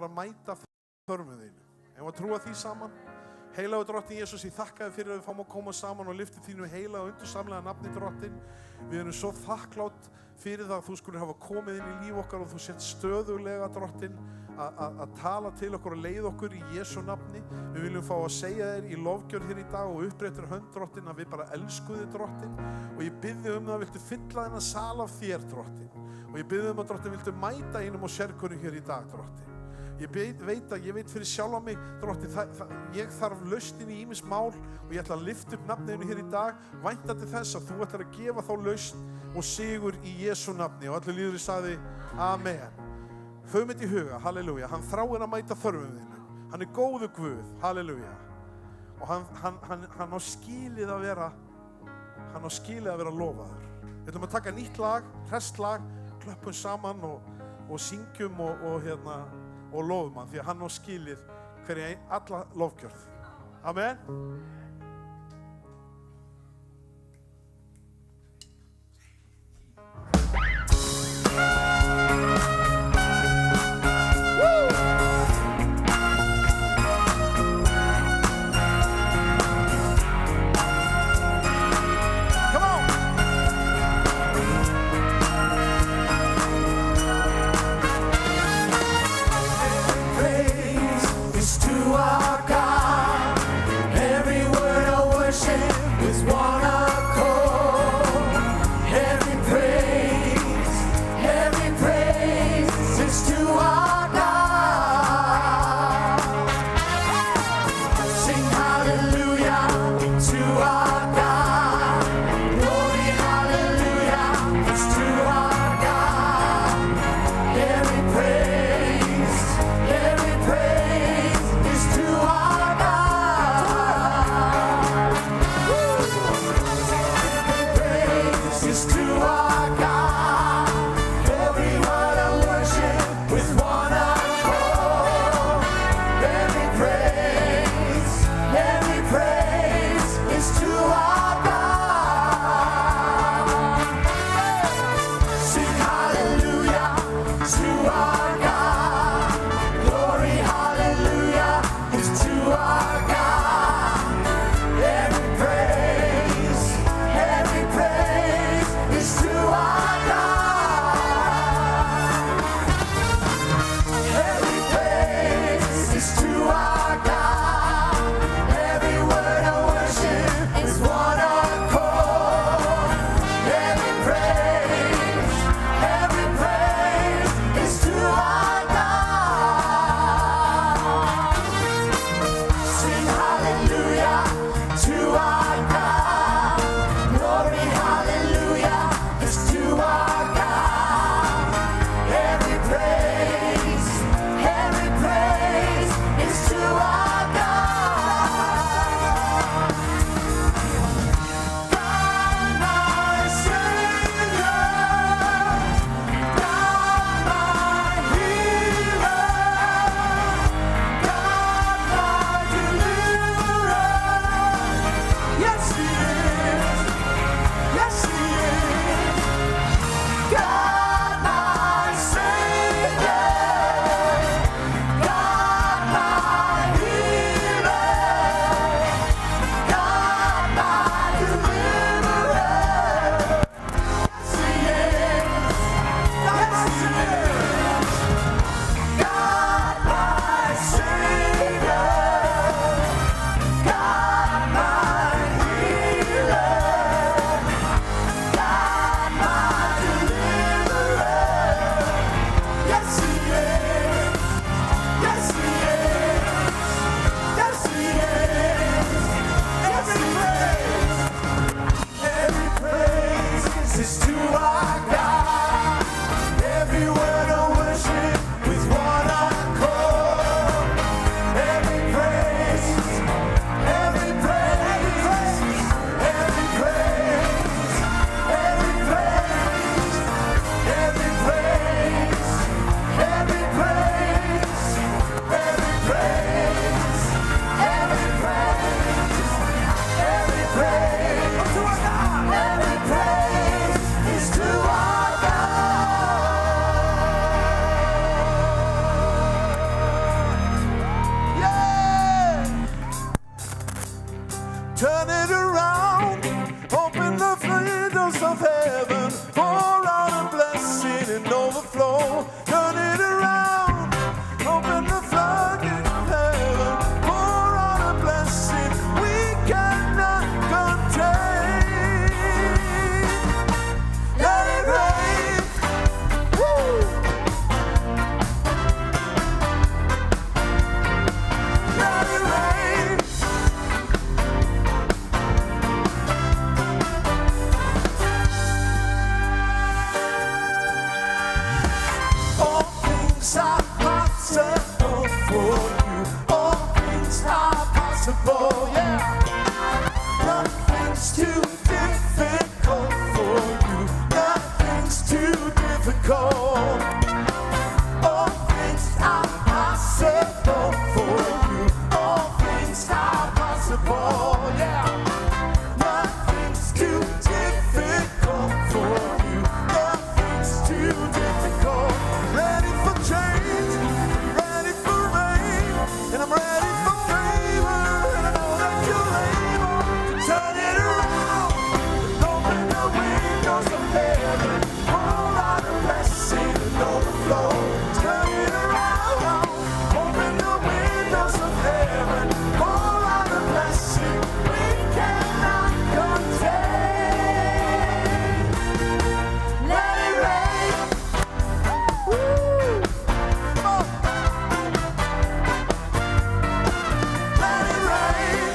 að mæta þörfum þínu. Eigum við að trúa því saman? Heilagur drottinn Jesús, ég þakka þér fyrir að við fáum að koma saman og lyfta þínu heilaga og undursamlega nafni drottinn. Við erum svo þakklátt fyrir það að þú skulir hafa komið inn í líf okkar og þú sett stöðuglega drottinn að tala til okkur og leið okkur í Jesú nafni. Við viljum fá að segja þér í lofgjörð hér í dag og uppréttur hönd drottinn að við bara elskum þig drottinn og ég bið þig það viltu fylla þennan sal af þér drottinn og ég bið þig að drottinn viltu mæta einum og sérkunnum hér í dag drottinn. Ég veit fyrir sjálfa mig drottinn, ég þarf lausnin í ýmis mál og ég ætla að lyfta upp nafninu hér í dag, væntandi þess að þú ætlar að gefa þá lausn og sigur í Jesú nafni og allir líður sagði Amen. Höfum þetta í huga, halleluja, hann þráir að mæta þörfum þínu, hann góðu Guð, halleluja og hann á skilið að vera lofaður. Við ætlum að taka nýtt lag, hresst lag, klöppum saman og syngjum og lofum hann því að hann á skilið hverja alla lofgjörð. Amen. To our God, every word turn it around. Open the windows of heaven, pour out a blessing and overflow. Turn it around, open the floodgates of heaven, pour out a blessing we cannot contain. Let it rain. Woo. Let it rain. All things are possible for you. All things are possible, yeah. Nothing's too difficult for you. Nothing's too difficult. All things are possible for you. All things are possible, yeah. Nothing's too difficult for you. Nothing's too difficult. Ready for change, ready for rain, and I'm ready for favor, and I know that you're able to turn it around. Open the windows of heaven, pour out a blessing and overflow. Turn it around. Open the windows of heaven, pour out a blessing we cannot contain. Let it rain. Woo. Oh. Let it rain.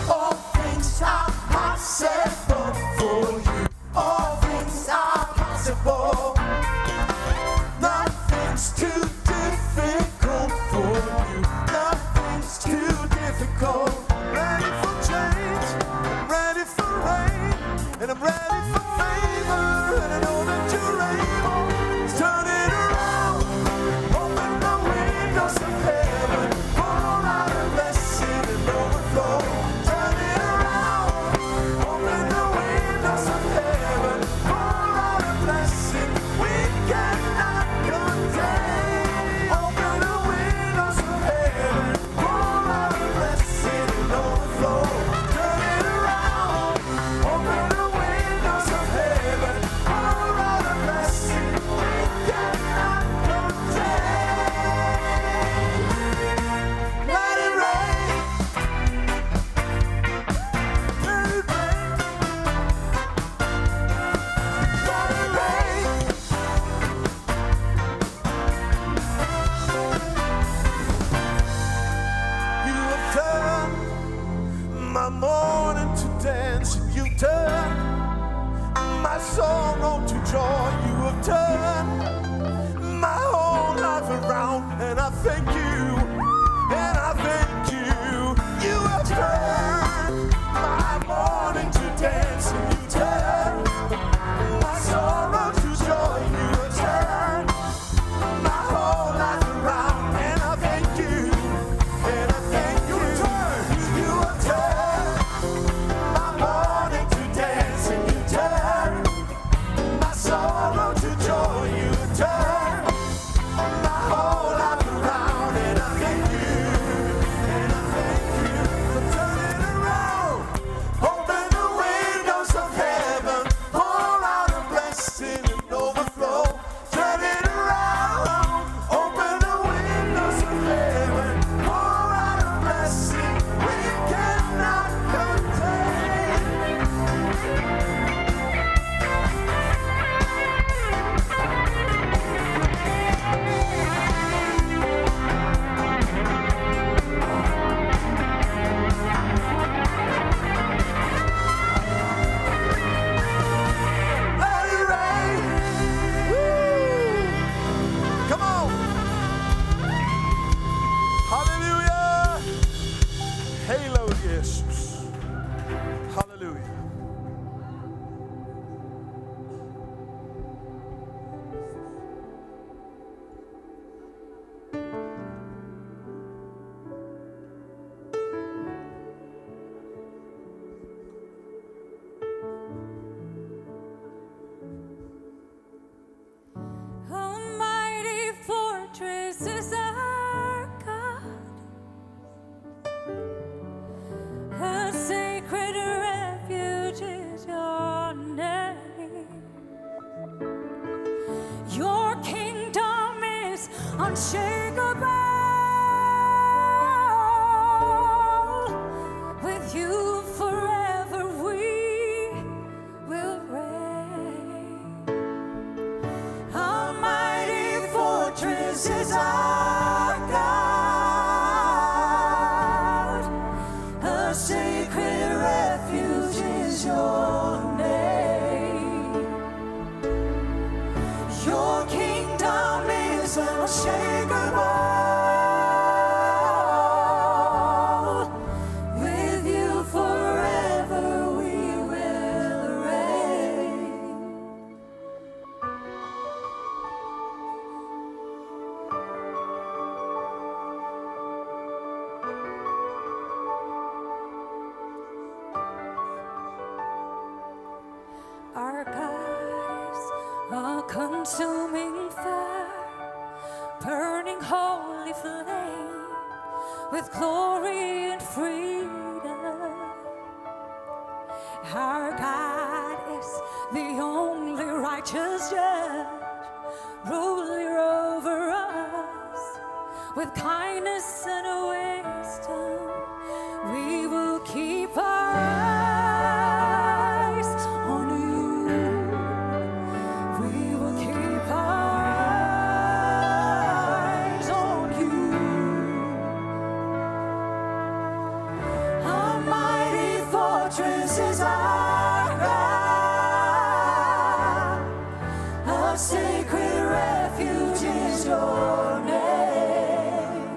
All things are possible for you. All things are possible. Nothing's too difficult for you. Nothing's too difficult. Ready for change, I'm ready for rain, and I'm ready for favor, and I know that you're able to turn it around. Open the windows of heaven, pour out a blessing and overflow. Turn it around. Open the windows of heaven, pour out a blessing we cannot contain. Open the windows of heaven, pour out a blessing and overflow. Turn it around. Open the windows of heaven, pour out a blessing we cannot contain. Let it rain. Let it rain. Let it rain. You have turned my mourning to dancing. You've turned my sorrow to joy. You have turned my whole life around, and I thank you, and I thank you. You have turned my mourning to dancing. You turned my sorrow to joy. You have turned my whole life around, and I thank you, and I thank you. You have turned my mourning to dancing. You turned my sorrow to joy. You have turned my whole life around, is unshakable. With you forever we will reign. Our mighty fortress is our God. A sacred refuge is your name. Your kingdom is unshakable. With you forever we will reign. Our God is a consuming fire, burning holy flame with glory and freedom. Our God is the only righteous judge, ruler over us with kindness and wisdom. We will keep our eyes on you. We will keep our eyes on you. Our mighty fortress is our God. A sacred refuge is your name.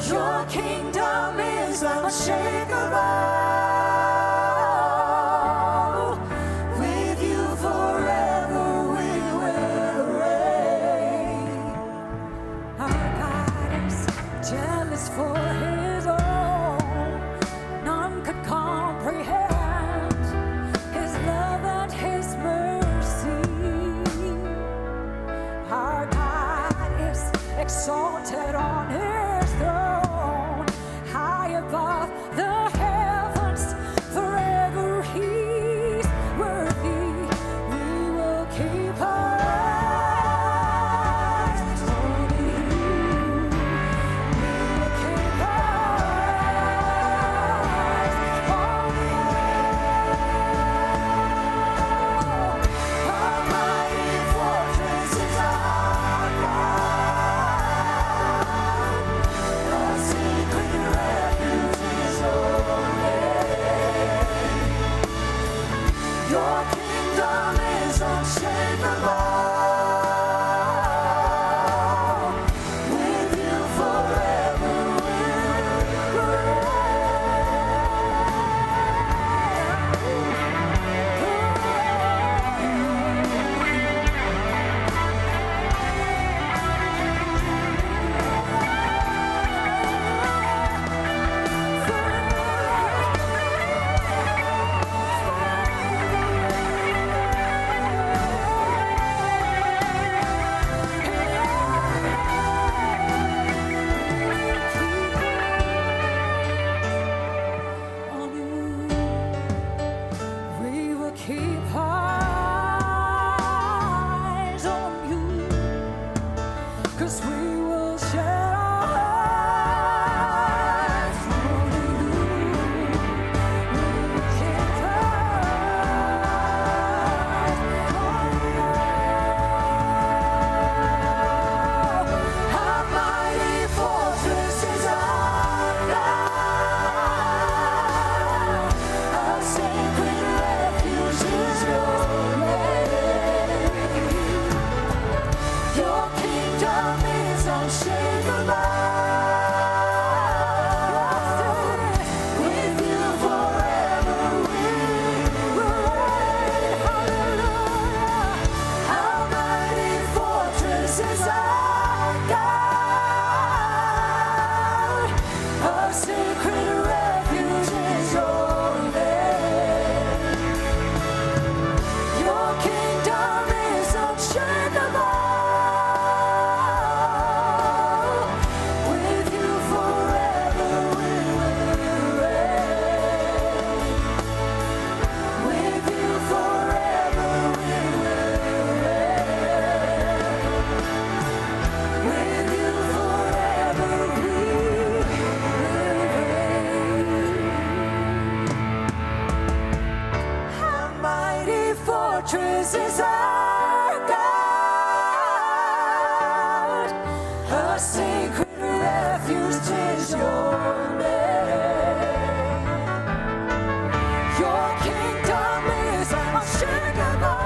Your kingdom is unshakable. With you forever we will reign. Our God is jealous for his own. None could comprehend his love and his mercy. Our God is exalted on his throne, high above the heavens. Forever he's worthy. We will keep our eyes on you. We will keep our eyes on you. Our mighty fortress is our God. A secret refuge is your name. Your kingdom is unshakable. With you forever we'll reign. fortress is our God. A sacred refuge 'tis your name. Your kingdom is unshakable.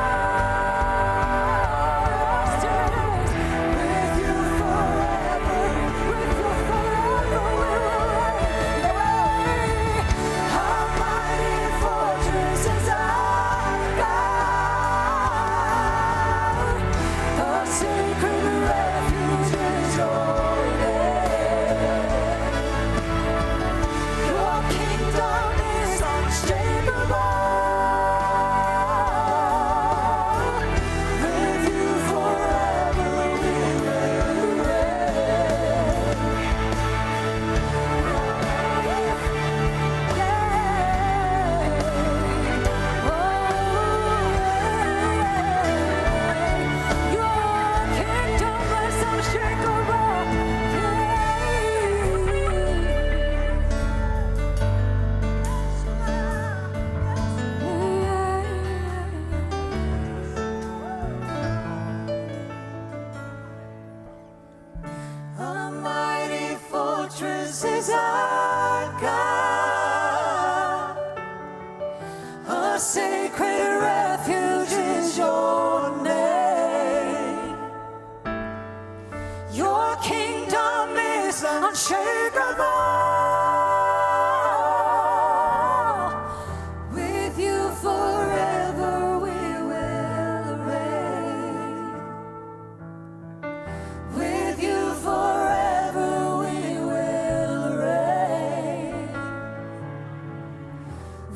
With you forever, with you forever we will reign. Our mighty fortress is our God. A sacred refuge is your name. Your kingdom is unshakable. With you forever we will reign. Your kingdom is unshakable. A mighty fortress is our God. A sacred refuge is your name. Your kingdom is unshakable. With you forever we will reign. With you forever we will reign.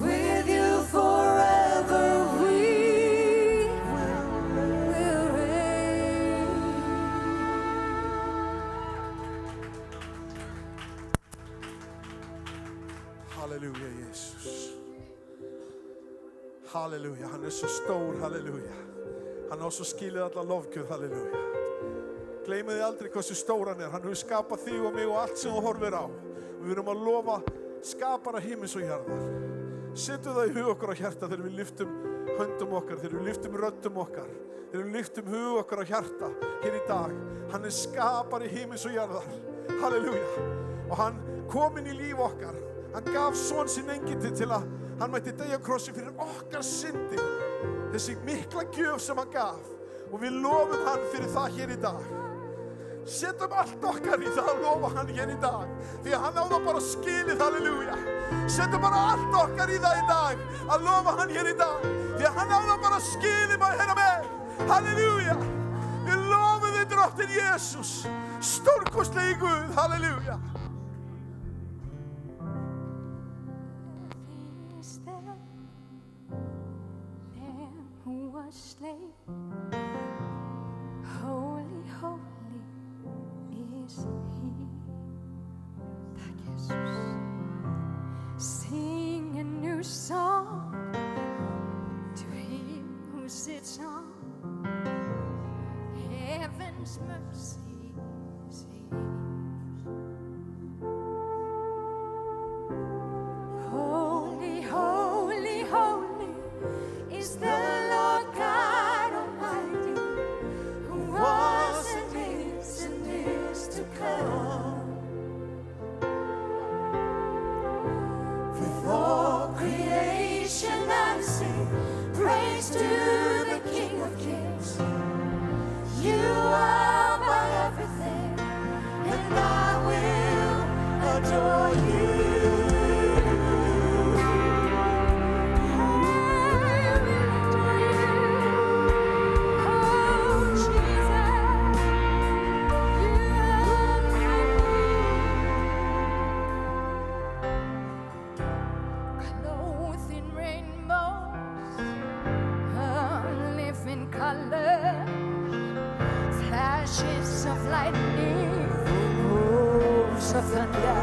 With you forever we will reign. Halleluja, Jesus. Halleluja, hann er svo stór, halleluja. Hann á svo skilið alla lofgjöf, halleluja. Gleymið þið aldrei hversu stór hann er. Hann hefur skapað þig og mig og allt sem þú horfir á. Og við erum að lofa skapara himins og jarðar. Settu það í hug okkar á hjarta þegar við lyftum höndum okkar, þegar við lyftum röddum okkar, þegar við lyftum hug okkar á hjarta hér í dag. Hann er skapari himins og jarðar. Halleluja. Og hann kom inn í líf okkar. Hann gaf son sinn engildi til að hann mætti deyja á krossi fyrir okkar syndir. Þessi mikla gjöf sem hann gaf. Og við lofum hann fyrir það hér í dag. Setjum allt okkar í það að lofa hann hér í dag. Því að hann á það bara skilið, halleluja. Setjum bara allt okkar í það í dag að lofa hann hér í dag. Því að hann á það bara skilið, maður hérna með. Halleluja. Við lofum þig, drottinn Jesús. Stórkostlegi Guð, halleluja. Is there Lamb who was slain? Holy, holy is He. Tack Jesus. Sing a new song to Him who sits on heaven's mercy seat. Holy, holy, holy is the Lord God Almighty, who was and is to come. With all creation I sing praise to the King of Kings. You are my everything, and I will adore you. Flashes of lightning, roars of thunder,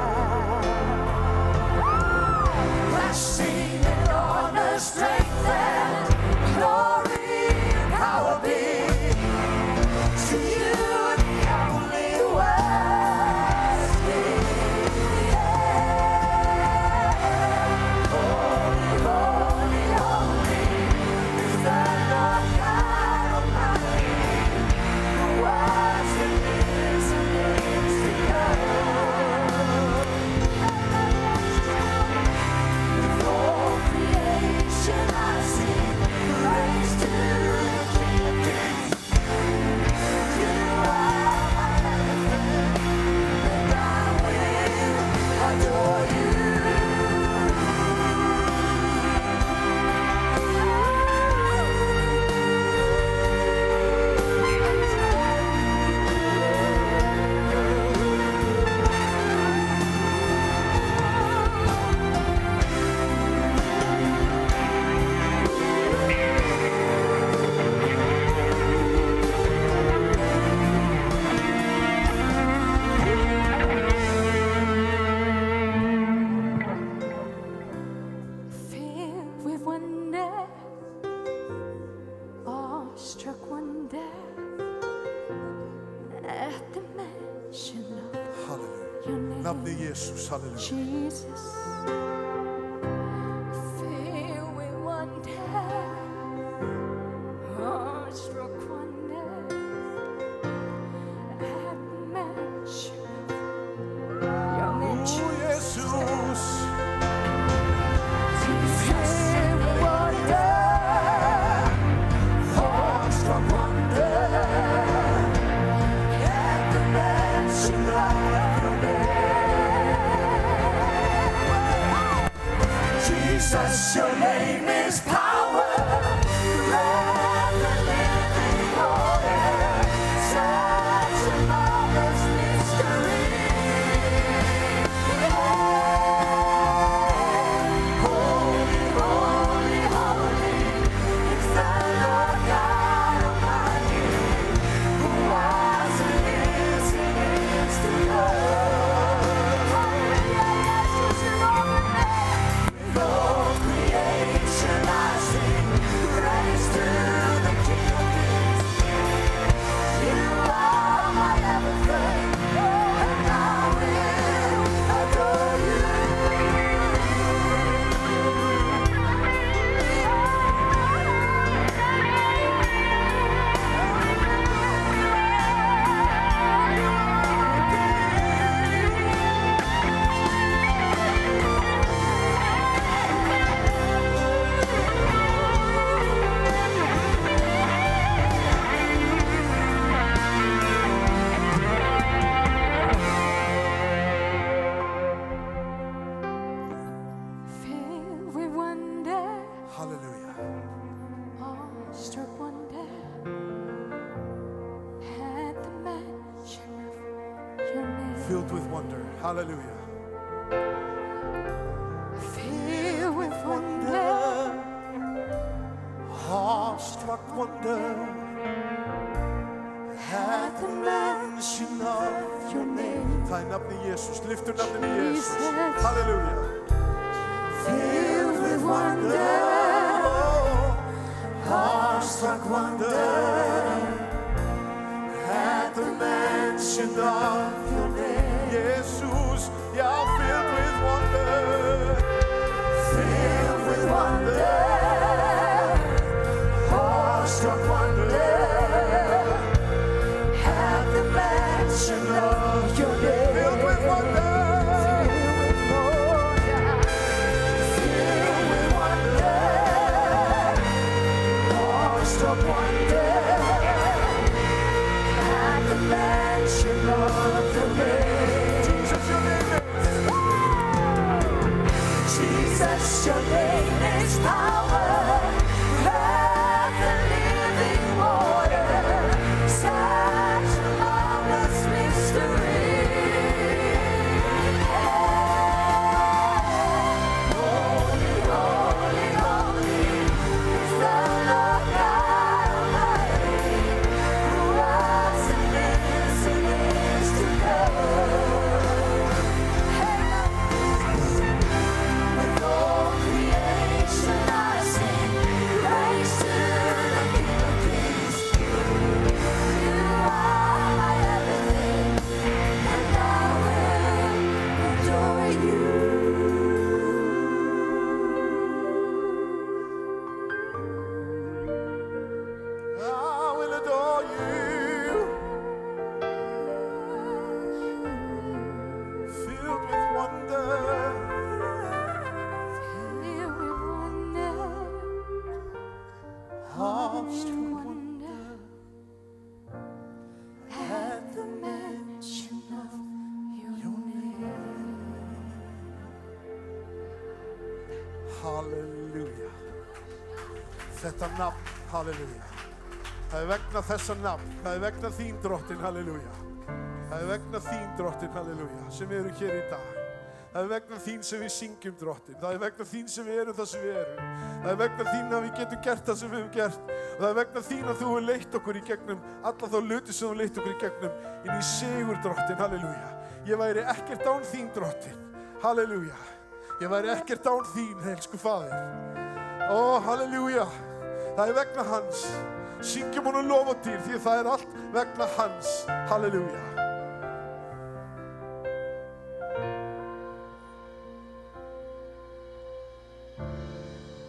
flashing in honor, strength, and glory and power be to you, the only worthy. Holy, holy, holy is the Lord. struck wonder at the mention of Halleluja. your name. Nafni Jesús, halleluja. Jesus, filled with wonder, struck wonder at the mention of your name. Oh, Jesús. Filled with wonder, struck wonder at the mention of your name. Jesus, your name is power. Breath and living water. Such a marvelous mystery. Holy, holy, holy is the Lord God Almighty, who was and is to come. Hallelujah, Jesus, your holy name. With all creation I sing praise to the King of Kings. You are my everything, and I will adore you. Filled with wonder, Halleluja. awestruck wonder at the mention of your name. Filled with wonder. Hallelujah. Filled with wonder, Awestruck wonder at the mention of your name. Það nafni Jesús. Lyftu nafninu Jesús. Jesus. Halleluja. filled with wonder, Awestruck wonder at the mention of your name. Jesús, já, filled with wonder. Filled with wonder. Awestruck wonder at the mention of your name. Filled with wonder. Filled with wonder. Awestruck wonder at the mention of your name. Jesus, your name is. Jesus, your name is power. Breath and living water. Such a marvelous mystery. Holy, holy, holy is the Lord God Almighty, who was and is to come. With all creation I sing praise to the King of Kings. You are my everything, and I will adore you. I will adore you. Filled with wonder. Filled with wonder. Awestruck wonder at the mention of your name. Halleluja. Þetta nafn, halleluja. Það vegna þessa nafn, það vegna þín drottin, halleluja. Það vegna þín drottin, halleluja, sem við erum hér í dag. Það vegna þín sem við syngjum drottin. Það vegna þín sem við erum það sem við erum. Það vegna þín að við getum gert það sem við höfum gert. Og það vegna þín að þú hefur leitt okkur í gegnum alla þá hluti sem þú leitt okkur í gegnum inn í sigur drottin, halleluja. Ég væri ekkert án þín drottin, halleluja. Ég væri ekkert án þín, elsku faðir. Ó, halleluja. Það vegna hans. Syngjum honum lof og dýr því það allt vegna hans. Halleluja.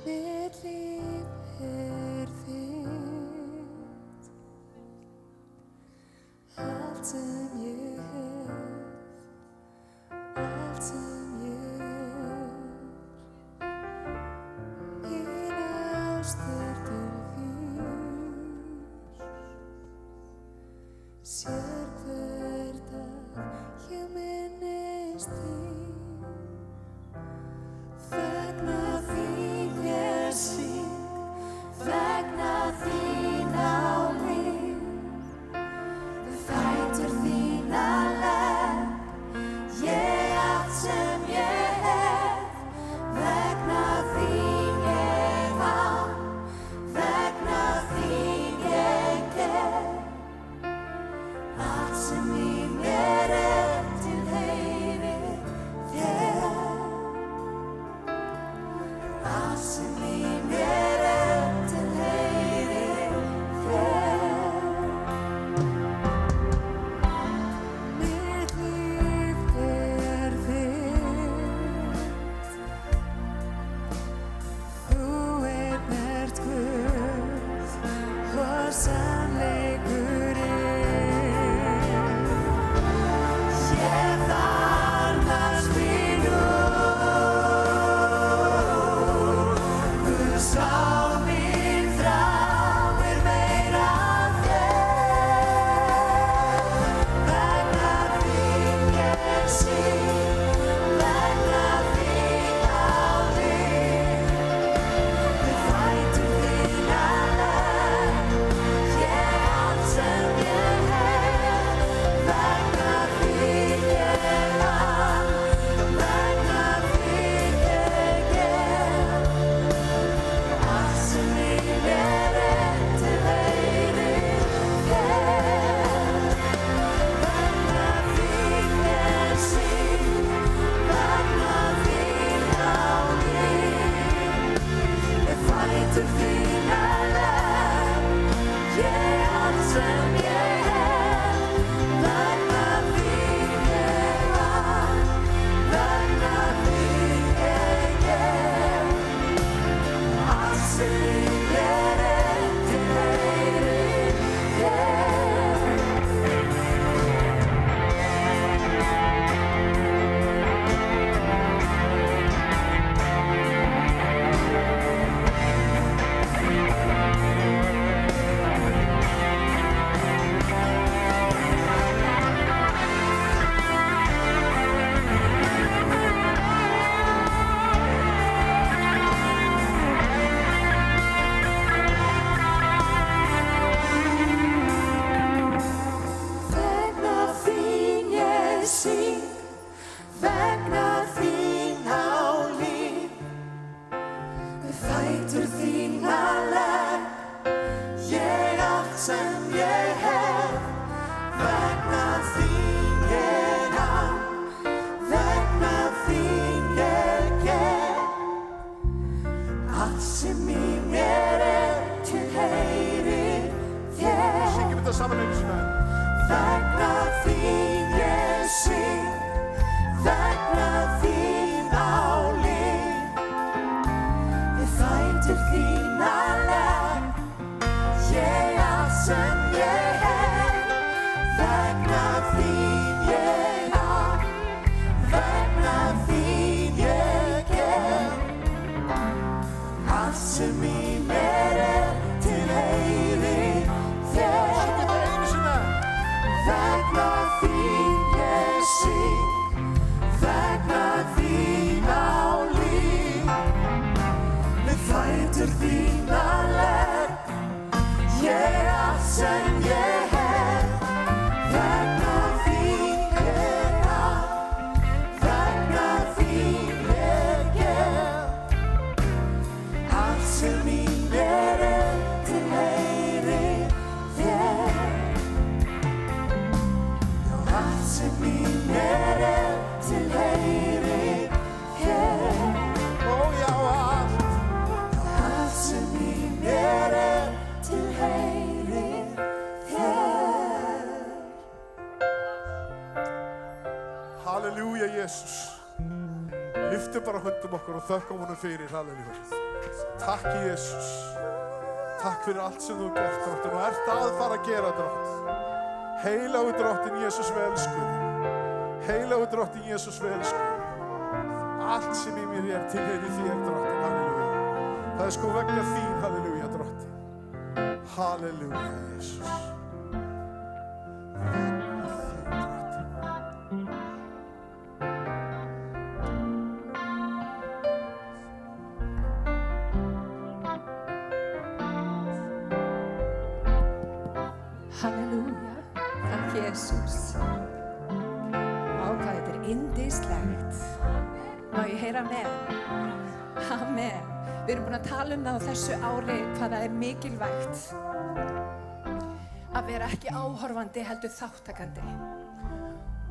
Mitt líf þitt, allt sem ég hef, allt sem ég mín ást til þín, sér hver dag ég minnist þín, vegna þín ég syng, vegna þín á líf, við fætur þína legg ég allt sem ég hef, vegna þín ég á, vegna þín ég gef, allt sem í mér tilheyrir þér, allt sem í mér tilheyrir þér. Mitt líf þitt, þú einn ert Guð og sannleikurinn. Ég þarfnast þín nú, Guð sál mín þráir meira þér, vegna þín ég syng, vegna þín á líf, við fætur þína legg ég allt sem ég hef, vegna þín ég á, vegna þín ég gef, allt sem í mér tilheyrir þér, vegna þín ég syng, vegna þín á líf, við fætur þína legg ég allt sem ég hef, vegna þín ég á, vegna þín ég gef, allt sem í mér tilheyrir þér. Vegna þín ég syng, vegna þín á líf, við fætur þína legg ég allt sem ég hef, vegna þín ég á, vegna þín ég gef, allt sem í mér tilheyrir þér. Syngjum þetta saman einu sinni. Vegna þín ég syng, vegna þín á líf, við fætur þína legg ég allt sem ég hef, vegna þín ég á, vegna þín ég gef, allt sem í mér tilheyrir þér. Syngjum þetta einu sinni. Vegna þín ég syng, vegna þín á líf, við fætur þína legg ég allt sem ég hef, vegna þín ég á, vegna þín ég gef, allt sem í mér tilheyrir þér. Allt sem í mér tilheyrir þér. Ó já, allt. Allt sem í mér tilheyrir Jesús. Lyftum bara höndum okkur og þökkum honum fyrir, halleluja. Takk Jesús. Takk fyrir allt sem þú gert, Drottinn, og ert að fara að gera, Drottinn. Heilagur Drottinn, Jesús, við elskum þig. Heilagur Drottinn, Jesús, við elskum þig. Allt sem í mér tilheyrir þér, Drottinn, halleluja. Það sko vegna þín, halleluja, Drottinn. Halleluja, Jesús. Halleluja, takk Jesús. Hvað þetta yndislegt. Má ég heyra amen? Amen. Við erum búin að tala það á þessu ári hvað það mikilvægt að vera ekki áhorfandi heldur þáttakandi.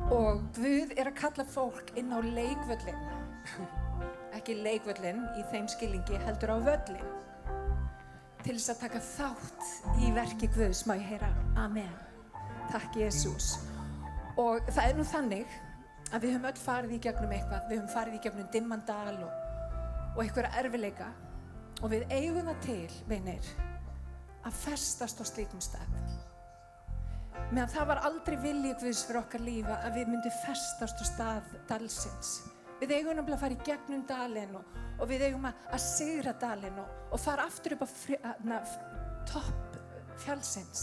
Og Guð að kalla fólk inn á leikvöllin. Ekki leikvöllin í þeim skilningi heldur á völlin. Til þess að taka þátt í verki Guðs, má ég heyra amen. Takk Jesús. Og það nú þannig að við höfum öll farið í gegnum eitthvað. Við höfum farið í gegnum dimman dal og einhverja erfiðleika. Og við eigum það til, vinir, að festast á slíkum stað. Meðan það var aldrei vilji Guðs fyrir okkar lífa að við myndum festast á stað dalsins. Við eigum nefnilega að fara í gegnum dalinn og við eigum að sigra dalinn og fara aftur upp á topp fjallsins.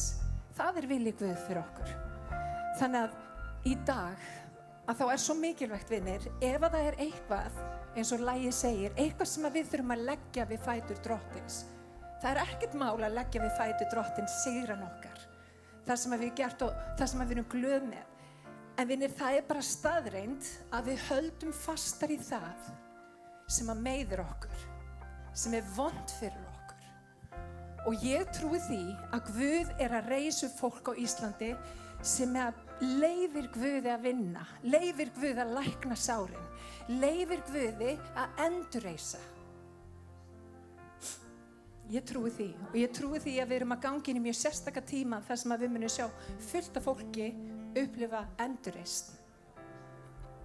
Það vilji Guð fyrir okkur. Þannig að í dag að þá svo mikilvægt, vinir, ef að það eitthvað, eins og lagið segir, eitthvað sem við þurfum að leggja við fætur Drottins. Það ekkert mál að leggja við fætur Drottins sigran okkar. Það sem við gert og það sem við erum glöð með. En vinir, það bara staðreind að við höldum fastar í það sem að meiðir okkur, sem vont fyrir okkur. Og ég trúi því að Guð að reisa fólk á Íslandi sem leyfir Guði að vinna, leyfir Guði að lækna sárin, leyfir Guði að endurreisa. Ég trúi því og ég trúi því að við erum að ganga inn í mjög sérstaka tíma þar sem við munum sjá fullt af fólki upplifa endurreisn.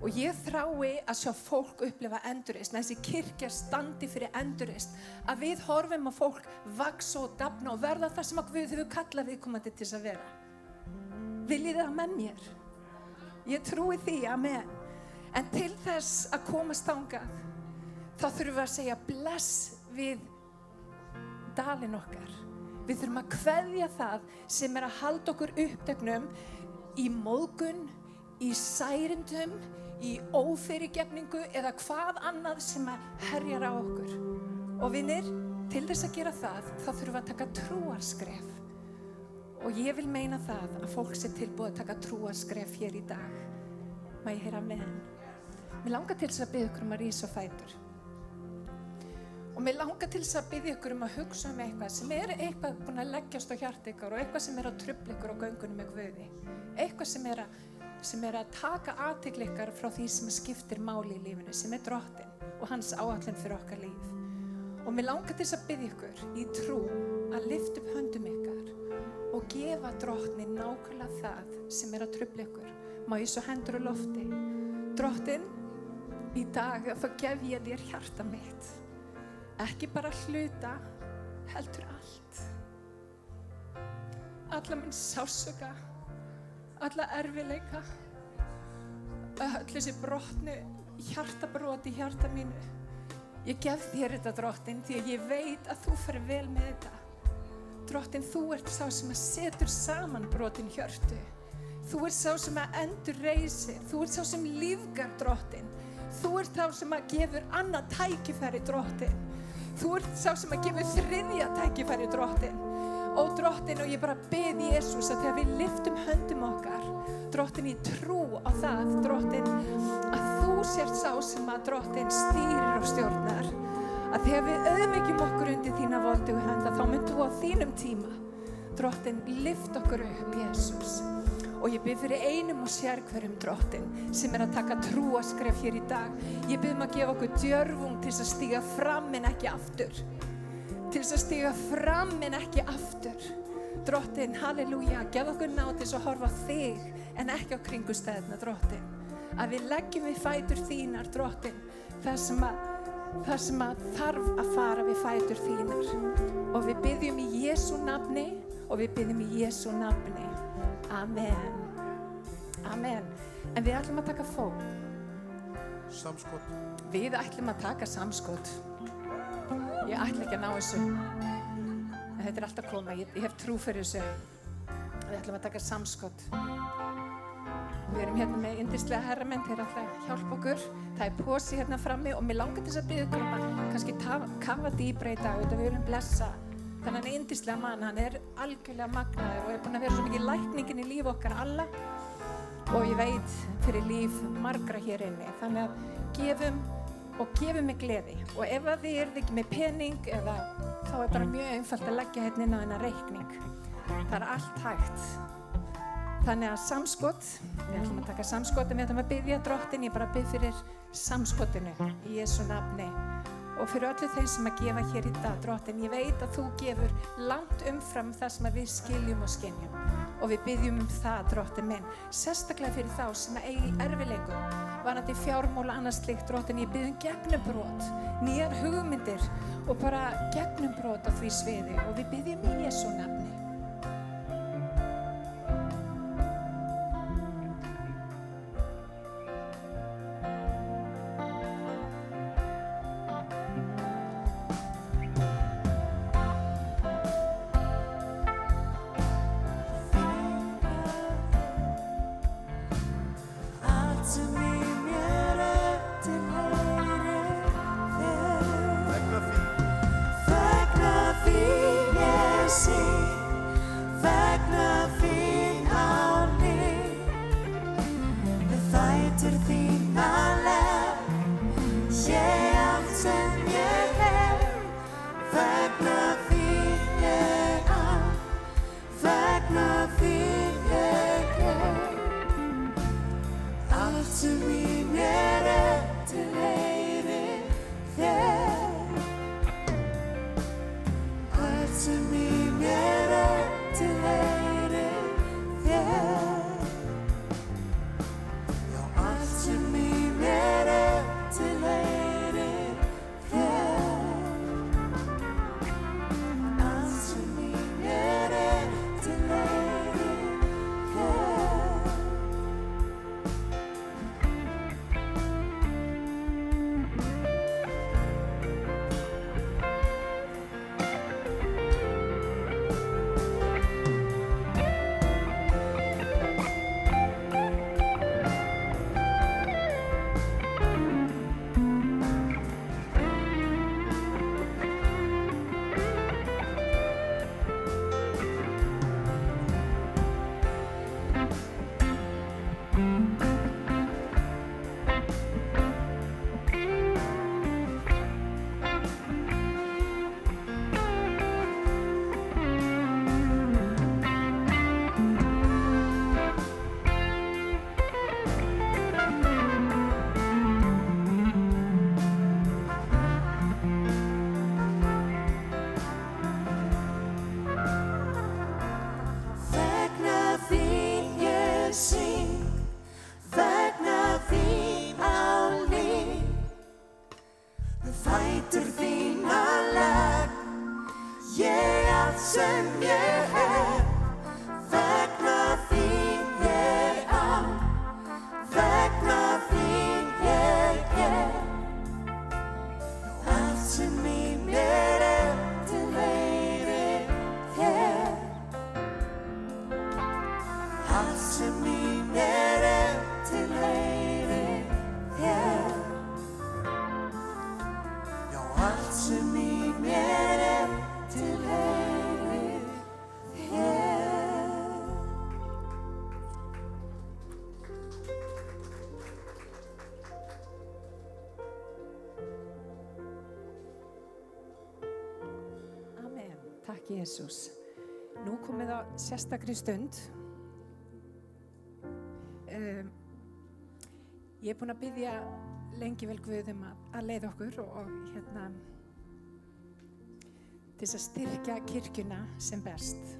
Og ég þrái að sjá fólk upplifa endurreisn, þessi kirkja standi fyrir endurreisn, að við horfum á fólk vaxa og dafna og verða það sem að Guð hefur kallað viðkomandi til þess að vera. Viljið það með mér? Ég trúi því, amen. En til þess að komast þangað, þá þurfum við að segja bless við dalinn okkar. Við þurfum að kveðja það sem að halda okkur uppteknum í móðgun, í særindum, í ófyrirgefningu eða hvað annað sem herjar á okkur. Og vinir, til þess að gera það, þá þurfum við að taka trúarskref. Og ég vil meina það að fólk tilbúið að taka trúarskref hér í dag. Má ég heyra amen? Mér langar til þess að biðja ykkur að rísa á fætur. Og mér langar til þess að biðja ykkur að hugsa eitthvað sem eitthvað búin að leggjast á hjarta ykkur og eitthvað sem að trufla ykkur á göngunum með Guði. Eitthvað sem að taka athygli ykkar frá því sem skiptir máli í lífinu, sem Drottinn og hans áætlun fyrir okkar líf. Og mér langar til þess að biðja ykkur í trú að lyfta upp höndum ykkar og gefa Drottni nákvæmlega það sem að trufla ykkur. Má ég svo hendur á lofti. Drottinn, í dag þá gef ég þér hjarta mitt. Ekki bara hluta, heldur allt. Alla minn sársauka, alla erfiðleika, öll þessi brotnu hjartabrot í hjarta mínu. Ég gef þér þetta, Drottinn, því að ég veit að þú fer vel með þetta. Drottinn, þú ert sá sem að setur saman brotin hjörtu. Þú ert sá sem að endurreisir. Þú ert sá sem lífgar, Drottinn. Þú ert sá sem að gefur annað tækifæri, Drottinn. Þú ert sá sem að gefur þriðja tækifæri, Drottinn. Ó, Drottinn, og ég bara bið Jesús að þegar við lyftum höndum okkar, Drottinn, ég trú á það, Drottinn, að þú sért sá sem að Drottinn stýrir og stjórnar. Að þegar við auðmyggjum okkur undir þína voldugu handa, þá mynd þú á þínum tíma, Drottinn, lyft okkur upp, Jesús. Og ég bið fyrir einum og sérhverjum, Drottinn, sem að taka trúarskref hér í dag. Ég bið að gefa okkur djörfung til þess að stíga fram en ekki aftur. Til þess að stíga fram en ekki aftur. Drottinn, halleluja, gef okkur náð til þess að horfa á þig en ekki á kringumstæðurnar, Drottinn. að við leggjum við fætur þínar, Drottinn, það sem að þarf að fara við fætur þínar. Og við biðjum í Jesú nafni og við biðjum í Jesú nafni. Amen. Amen. En við ætlum að taka Samskot. Við ætlum að taka samskot. Ég ætla ekki að ná þessu. En þetta alltaf að koma. Ég hef trú fyrir þessu. Við ætlum að taka samskot. Við erum hérna með yndislega herramenn, þeir ætla að hjálpa okkur. Það posi hérna frammi og mér langar til þess að biðja ykkur að kannski kafa dýpra í dag og við viljum blessa þennan yndislega mann. Hann algjörlega magnaður og búinn að vera svo mikið lækningin í líf okkar alla og ég veit fyrir líf margra hér inni. Þannig að gefum með gleði og ef að þið eruð ekki með pening eða þá bara mjög einfalt að leggja hérna inn á þennan reikning. Það allt hægt. Þannig að samskot, við ætlum að taka samskot en við ætlum að biðja Drottinn, ég bara bið fyrir samskotinu í Jesú nafni og fyrir öllu þeim sem að gefa hér í dag, Drottinn, ég veit að þú gefur langt umfram það sem við skiljum og skynjum og við biðjum það, Drottinn minn, sérstaklega fyrir þá sem eigi erfiðleikum, varðandi fjármál og annað slíkt, Drottinn, ég biðjum gegnumbrot, nýjar hugmyndir og bara gegnumbrot á því sviði og við biðjum í Jesú nafni. Takk Jesús. Nú komið á sérstakri stund. Ég búin að biðja lengi vel Guð að leiða okkur og til þess að styrkja kirkjuna sem best.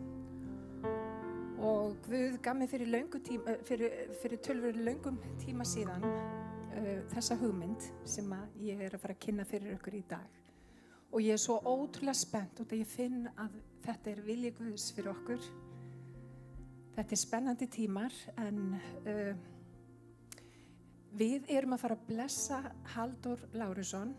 Og Og Guð gaf mér fyrir tölvöru löngum tíma síðan þessa hugmynd sem að ég að fara að kynna fyrir ykkur í dag. Og ég svo ótrúlega spennt út að ég finn að þetta vilji Guðs fyrir okkur. Þetta spennandi tímar en við erum að fara að blessa Halldór Lárusson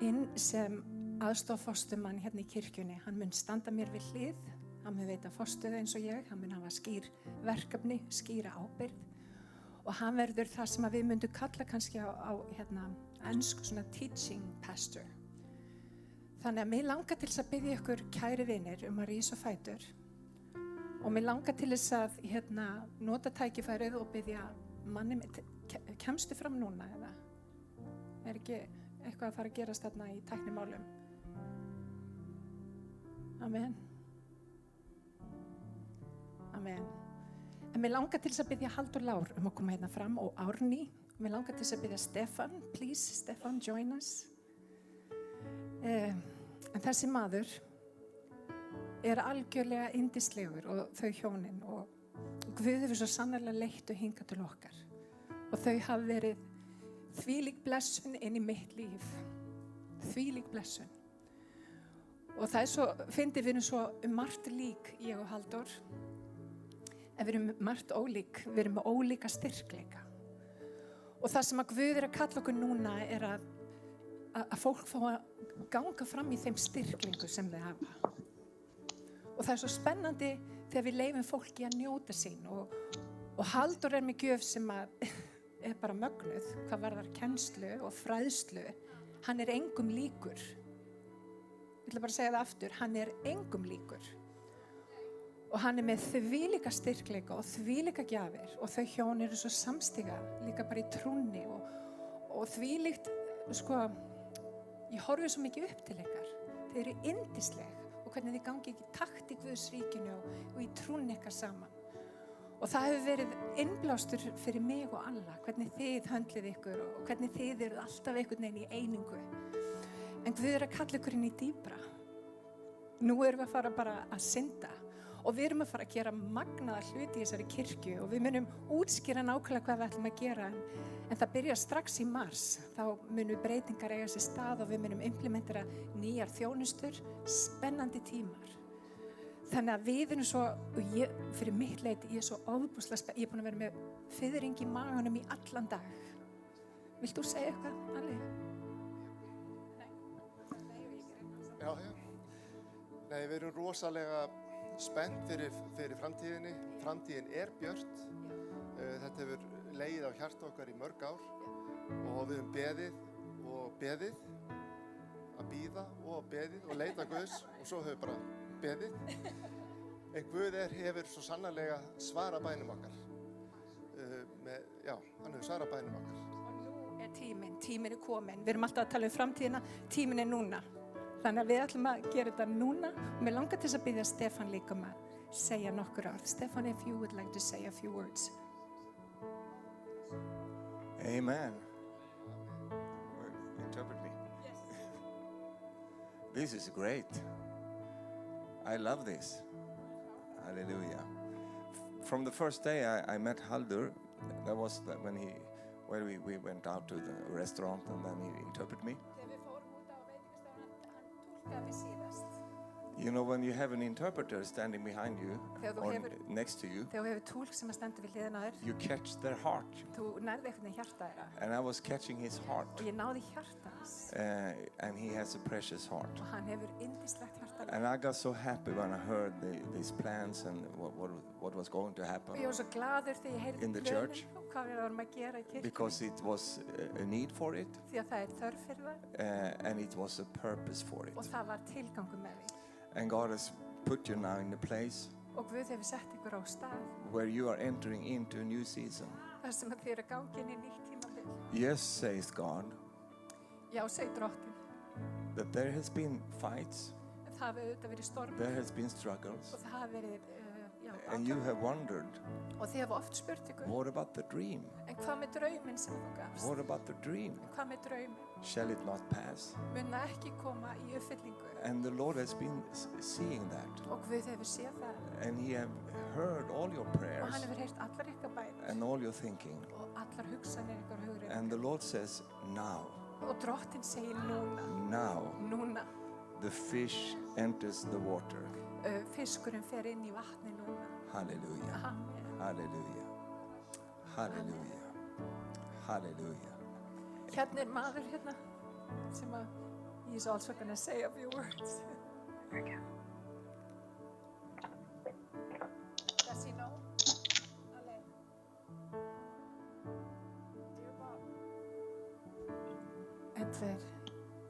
inn sem aðstoffostumann hérna í kirkjunni. Hann mun standa mér við hlið. Hann mun veita forstöðu eins og ég, hann mun hafa skýr verkefni, skýra ábyrgð og hann verður það sem að við myndum kalla kannski á ensku svona teaching pastor. Þannig að mig langar til þess að biðja ykkur kæri vinir að rísa á fætur og mig langar til þess að nota tækifærið og biðja manni, kemstu fram núna eða? Ekki eitthvað að fara að gerast þarna í tæknimálum? Amen. Amen. En mér langar til þess að biðja Halldór Lár að koma hérna fram og Árný. Mér langar til þess að biðja Stefan. Please, Stefan, join us. En þessi maður algjörlega yndislegur og þau hjónin og Guð hefur svo sannarlega leitt og hingað til okkar. Og þau hafa verið þvílík blessun inn í mitt líf. Þvílík blessun. Og það svo, fyndið við svo margt lík, ég og Halldór. En við erum margt ólík, við erum með ólíka styrkleika. Og það sem að Guð að kalla okkur núna að fólk fá að ganga fram í þeim styrklingu sem þau hafa. Og það svo spennandi þegar við leyfum fólki að njóta sín. Og Halldór með gjöf sem að bara mögnuð, hvað varðar kennslu og fræðslu. Hann engum líkur. Ég ætla bara að segja það aftur, hann engum líkur. Og hann með þvílíka styrkleika og þvílíka gjafir og þau hjón svo samstiga líka bara í trúnni og þvílíkt, sko, ég horfi svo mikið upp til ykkar. Þið eru yndisleg og hvernig þið gangi ekki takt í Guðs ríkinu og í trúnni ykkar saman. Og það hefur verið innblástur fyrir mig og alla, hvernig þið höndlið ykkur og hvernig þið eru alltaf einhvern veginn í einingu. En Guð að kalla ykkur inn í dýpra. Nú erum við að fara bara að synda. Og við erum að fara að gera magnaða hluti í þessari kirkju og við munum útskýra nákvæmlega hvað við ætlum að gera en það byrjar strax í mars. Þá munum breytingar eiga sér stað og við munum implementera nýjar þjónustur, spennandi tímar. Þannig að við erum svo, og ég, fyrir mitt leyti, ég svo ofbúslega spennt, ég búin að vera með fiðring í maganum í allan dag. Vilt þú segja eitthvað, Ali? Já. Nei, við erum rosalega spennt fyrir framtíðinni. Framtíðin björt. Þetta hefur legið á hjarta okkar í mörg ár og við höfum beðið að bíða og beðið og leita Guðs og svo höfum við bara beðið. En Guð hefur svo sannarlega svarað bænum okkar. Hann hefur svarað bænum okkar. Og nú tíminn kominn. Við erum alltaf að tala framtíðina, tíminn núna. Þannig að við ætlum að gera þetta núna og mér langar til þess að biðja Stefan líka að segja nokkur orð. Stefan, if you would like to say a few words. Amen. Interpret me. Yes. This is great. I love this. Hallelujah. From the first day I met Haldur, that was when we went out to the restaurant and then he interpreted me. You know, when you have an interpreter standing behind you or next to you, you catch their heart. And I was catching his heart. And he has a precious heart. And I got so happy when I heard these plans and what was going to happen in the church. Because it was a need for it. And it was a purpose for it. And God has put you now in a place where you are entering into a new season. Yes, says God, that there has been fights. það hafi auðvitað verið stormur There has been struggles. og það hafi verið And you have wondered, og þið hafa oft spurt ykkur, what about the dream? en hvað með drauminn sem þú gafst? What about the dream? Hvað með drauminn? Shall it not pass? Mun það ekki koma í uppfyllingu? And the Lord has been seeing that. Og Guð hefur séð það And He have heard all your og prayers hann hefur heyrt allar ykkar bænir and all your thinking. og allar hugsanir ykkar og hugreiningar. And the Lord says, now, Og drottinn segir núna, núna, the fish enters the water. fiskurinn fer inn í vatni núna. Hallelujah. Amen. Hallelujah. Hallelujah. Hallelujah. Hérna maður hérna sem að he's also going to say a few words. Does he know? Ale. Dear Bob. Enter.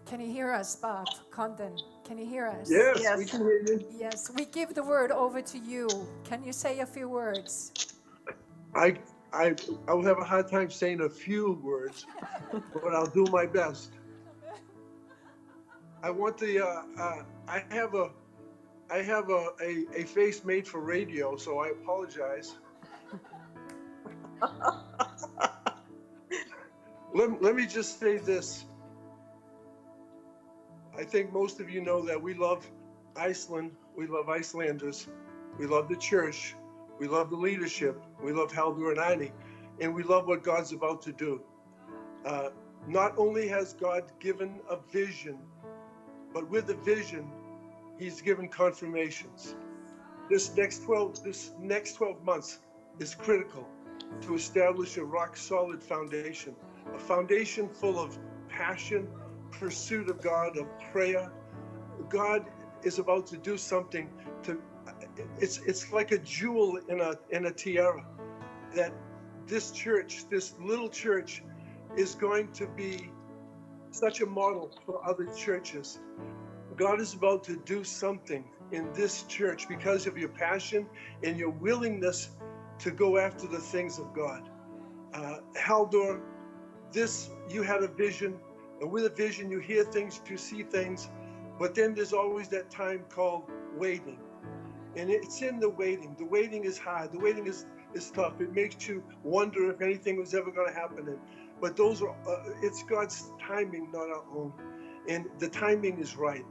Can you hear us, Bob Condon? Can you hear us? Yes, we can hear you. Yes, we give the word over to you. Can you say a few words? I will have a hard time saying a few words, but I'll do my best. I want the I have a face made for radio, so I apologize. Let me just say this. I think most of you know that we love Iceland, we love Icelanders, we love the church, we love the leadership, we love Haldur and Ani, and we love what God's about to do. Not only has God given a vision, but with the vision, He's given confirmations. This next 12 months is critical to establish a rock-solid foundation, a foundation full of passion, pursuit of God, of prayer. God is about to do something it's like a jewel in a tiara, that this church, this little church, is going to be such a model for other churches. God is about to do something in this church because of your passion and your willingness to go after the things of God. Haldur, you had a vision, and with a vision you hear things, you see things, but then there's always that time called waiting. And it's in the waiting. The waiting is hard. The waiting is tough. It makes you wonder if anything was ever going to happen. But those are, it's God's timing, not our own. And the timing is right.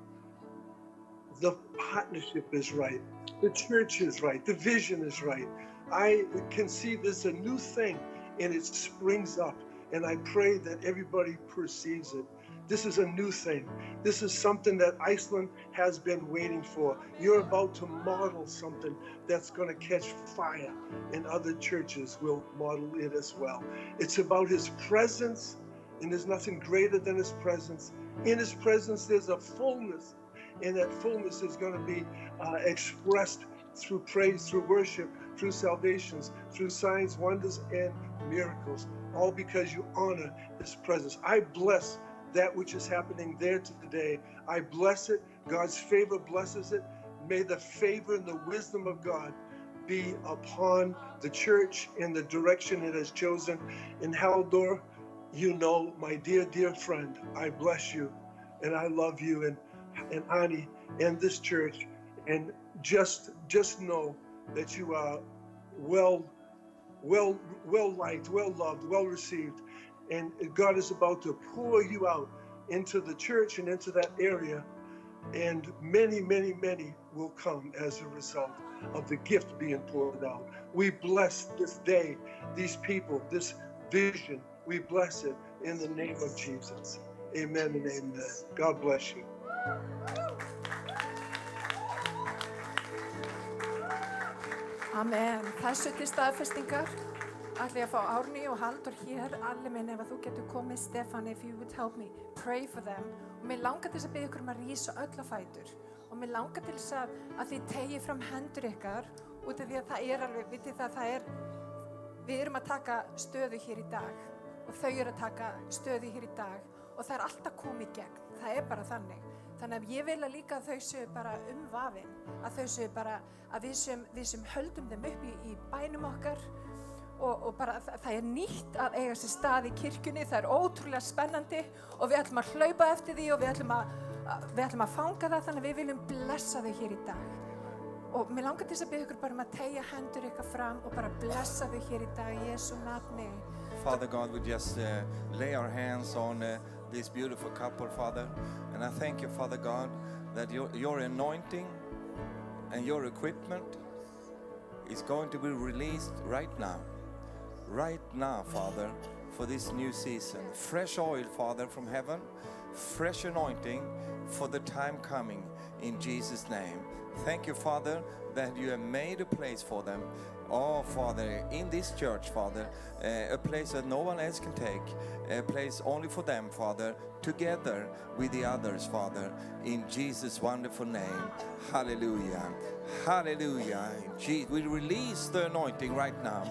The partnership is right. The church is right. The vision is right. I can see this a new thing, and it springs up. And I pray that everybody perceives it. This is a new thing. This is something that Iceland has been waiting for. You're about to model something that's going to catch fire, and other churches will model it as well. It's about His presence, and there's nothing greater than His presence. In His presence, there's a fullness, and that fullness is going to be expressed through praise, through worship, through salvations, through signs, wonders, and miracles, all because you honor His presence. I bless that which is happening there today. I bless it. God's favor blesses it. May the favor and the wisdom of God be upon the church in the direction it has chosen. In Haldur, you know, my dear, dear friend, I bless you and I love you, and Ani and this church. And just know that you are well liked, well loved, well received. And God is about to pour you out into the church and into that area. And many, many, many will come as a result of the gift being poured out. We bless this day, these people, this vision. We bless it in the name of Jesus. Amen and amen. God bless you. Amen. Þessu til staðfestingar ætla ég að fá Árný og Haldur hér, allir minn, ef að þú getur komið, Stefán, if you would help me pray for them. Og mér langar til þess að biðja ykkur að rísa öll á fætur. Og mér langar til þess að þið tegið fram hendur ykkar, út af því að það er alveg, vitið það, við erum að taka stöðu hér í dag og þau eru að taka stöðu hér í dag og það er alltaf komið í gegn. Það er bara þannig. Þannig að ég vil að líka að þau séu bara umvafin, að þau séu bara, að við sem höldum þeim upp í bænum okkar og bara það nýtt að eiga sér stað í kirkjunni, það ótrúlega spennandi og við ætlum að hlaupa eftir því og við ætlum að fanga það, þannig að við viljum blessa þau hér í dag. Og mér langar til að biðja ykkur bara að teygja hendur ykkar fram og bara blessa þau hér í dag í Jesú nafni. Father God, we just lay our hands on this beautiful couple, Father. And I thank you, Father God, that your anointing and your equipment is going to be released right now. Right now, Father, for this new season. Fresh oil, Father, from heaven. Fresh anointing for the time coming in Jesus' name. Thank you, Father, that you have made a place for them. Oh, Father, in this church, Father, a place that no one else can take, a place only for them, Father, together with the others, Father, in Jesus' wonderful name. Hallelujah. Hallelujah. We release the anointing right now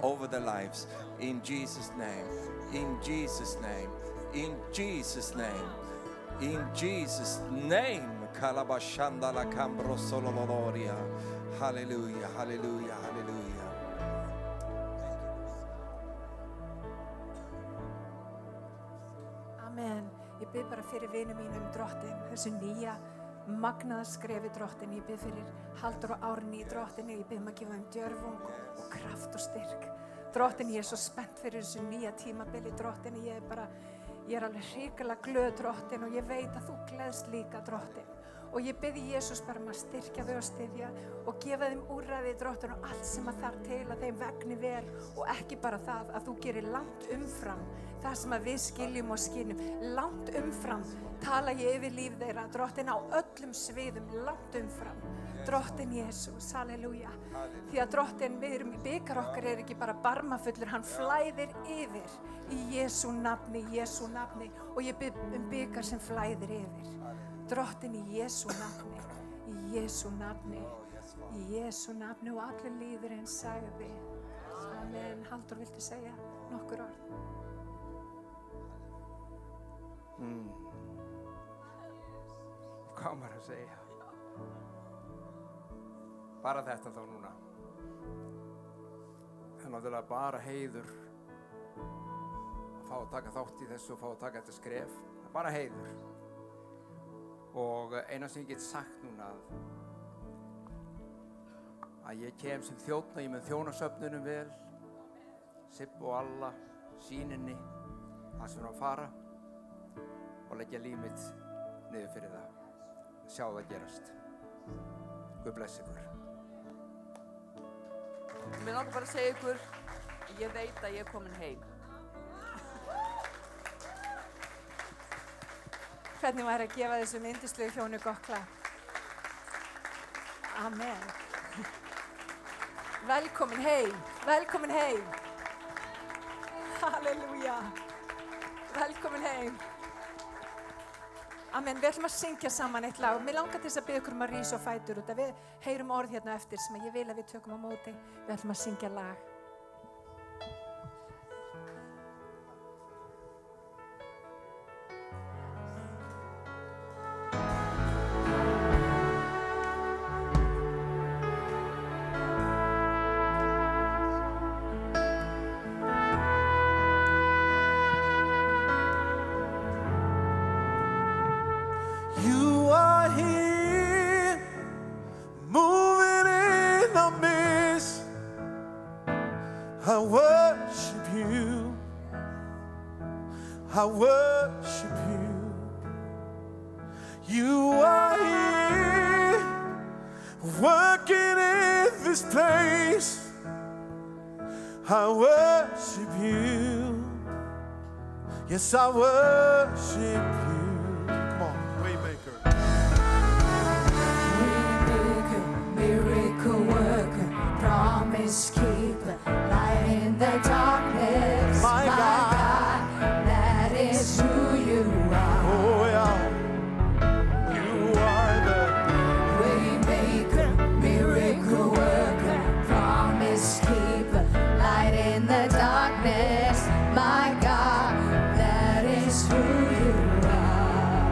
over their lives. In Jesus' name. In Jesus' name. In Jesus' name. In Jesus' name. Kalabashanda la cambro solo lodoria. Hallelujah. Hallelujah. Hallelujah. Amen. Ég bið bara fyrir vinum mínum Drottin, þessu nýja magnaða skrefi Drottin. Ég bið fyrir Halldór og Árný í Drottinni. Ég bið að gefa þeim djörfung og kraft og styrk. Drottin, ég svo spennt fyrir þessu nýja tímabili Drottin. Ég er alveg hrikalega glöð Drottin og ég veit að þú gleðst líka Drottin. Og ég bið Jesús bara að styrkja þau og styðja og gefa þeim úrræði Drottin og allt sem að þarf til að þeim vegni vel og ekki bara það að þú gerir langt umfram það sem að við skiljum og skynjum. Langt umfram tala ég yfir líf þeirra Drottin á öllum sviðum, langt umfram. Drottin Jesús, halleluja. Því að Drottin, bikar okkar ekki bara barmafullur, hann flæðir yfir í Jesú nafni. Og ég bið bikar sem flæðir yfir. Drottin í Jesú nafni, og allir líðurinn sagði. Amen. Halldór, viltu segja nokkur orð? Hvað maður að segja? Bara þetta þá núna. Það náttúrulega bara heiður að fá að taka þátt í þessu og fá að taka þetta skref. Það bara heiður. Og eina sem ég get sagt núna að ég kem sem þjónn og ég mun þjóna söfnunum vel, Sipp og alla, sýninni, það sem er að fara og leggja líf mitt niður fyrir það, sjá það gerast. Guð bless ykkur. Mér langar bara að segja ykkur, ég veit að ég er komin heim. Hvernig væri að gefa þessu yndislegu hjónu gott klapp? Amen. Velkomin heim. Halleluja. Velkomin heim. Amen. Við ætlum að syngja saman eitt lag. Mér langar til þess að biðja ykkur að rísa á fætur út að við heyrum orð hérna eftir sem ég vil að við tökum á móti. Við ætlum að syngja lag. I worship you. You are here, working in this place. I worship you. Yes, I worship you. Come on, Waymaker. Waymaker, miracle worker, promise keeper, light in the darkness. My God. Is who you are. Oh yeah. You are the Waymaker, miracle worker, promise keeper, light in the darkness. My God, that is who you are.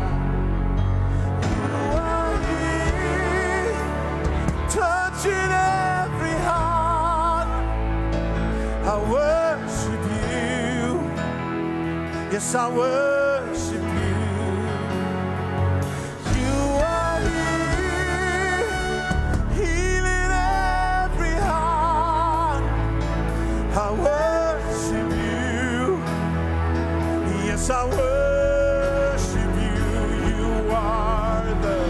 You are here, touching every heart. Yes, I worship you. You are here, healing every heart. I worship you. Yes, I worship you. You are the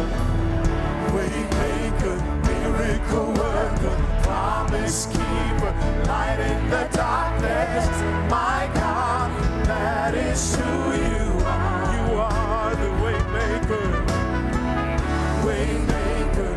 way maker, miracle worker, promise keeper, light in the darkness. My God, that is who you are. You are the way maker, way maker.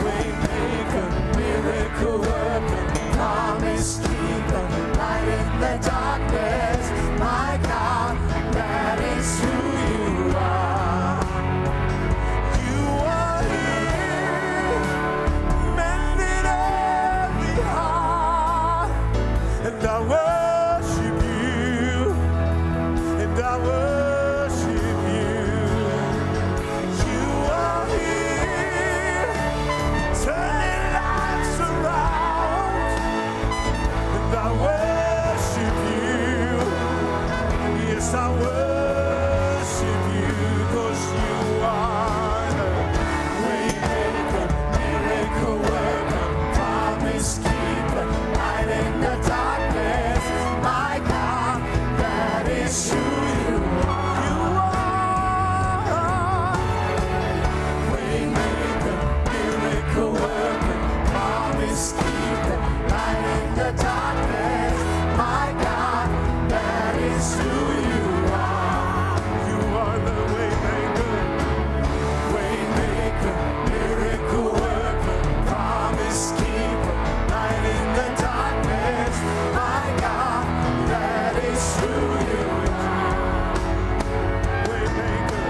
Waymaker, miracle worker, promise keeper, light in the darkness. My God, that is who you are. You are here, mending every heart. And I worship you, and I worship you. You are here, turning lives around, and I worship you. Yes, I worship you, 'cause you are the waymaker, miracle worker, promise keeper, light in the darkness. My God, that is who you are. You are waymaker, miracle worker, promise keeper, light in the darkness. My God, that is who you are. You are the waymaker, waymaker, miracle worker, promise keeper, light in the darkness. My God, that is who you are. Waymaker,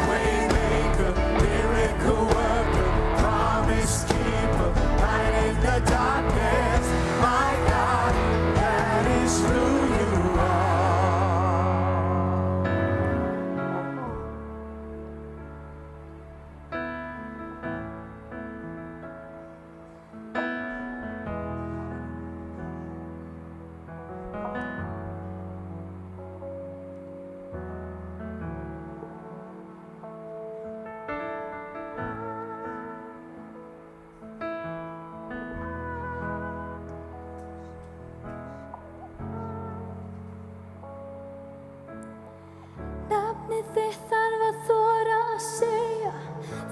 waymaker, miracle worker, promise keeper, light in the darkness. My God, that is who you are. Nafnið þitt þarf að þora að segja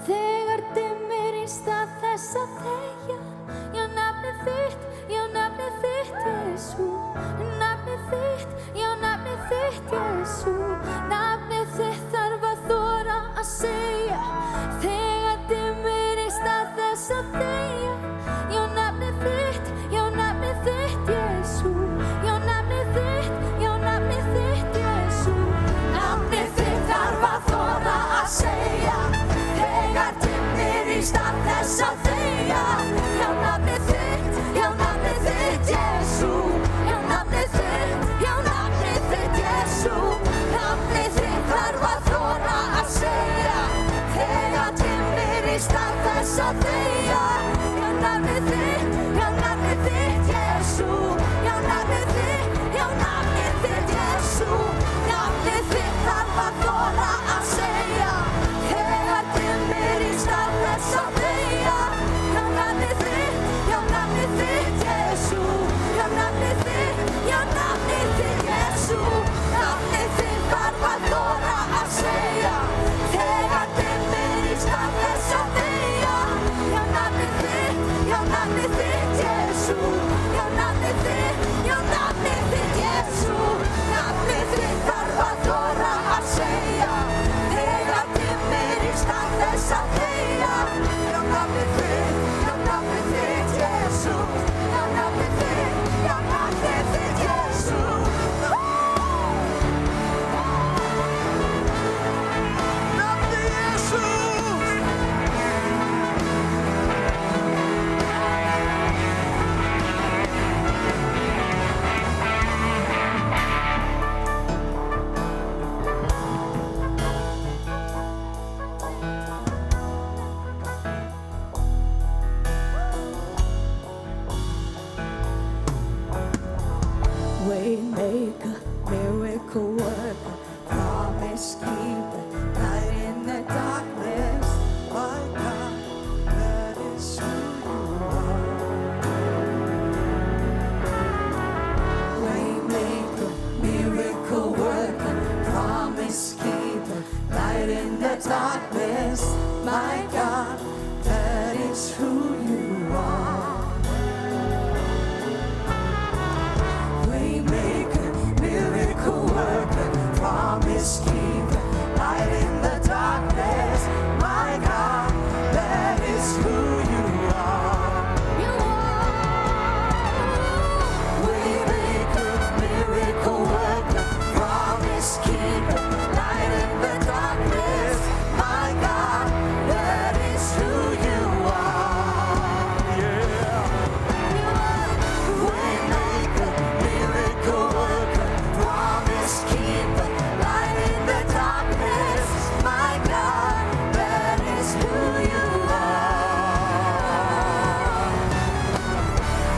þegar dimmir í stað þess að þegja. Já, nafnið þitt, Jesú. Nafnið þitt, já, nafnið þitt, Jesú. Nafnið þitt þarf að þora að segja þegar dimmir í stað þess að þegja. Já, nafnið þitt, Jesú. Já, nafnið þitt, Jesú. Nafnið þitt þarf að þora að segja þegar dimmir í stað þess að þegja. Waymaker, miracle worker, promise keeper, light in the darkness. My God, that is who you are. Waymaker, miracle worker, promise keeper, light in the darkness. My God, that is who you are. Waymaker, miracle worker, promise keeper, light in the darkness. My God, that is who you are. You are. Waymaker, miracle worker, promise keeper, light in the darkness. My God, that is who you are. Yeah. You are. Waymaker, miracle worker, promise keeper, light in the darkness. My God, that is who you are.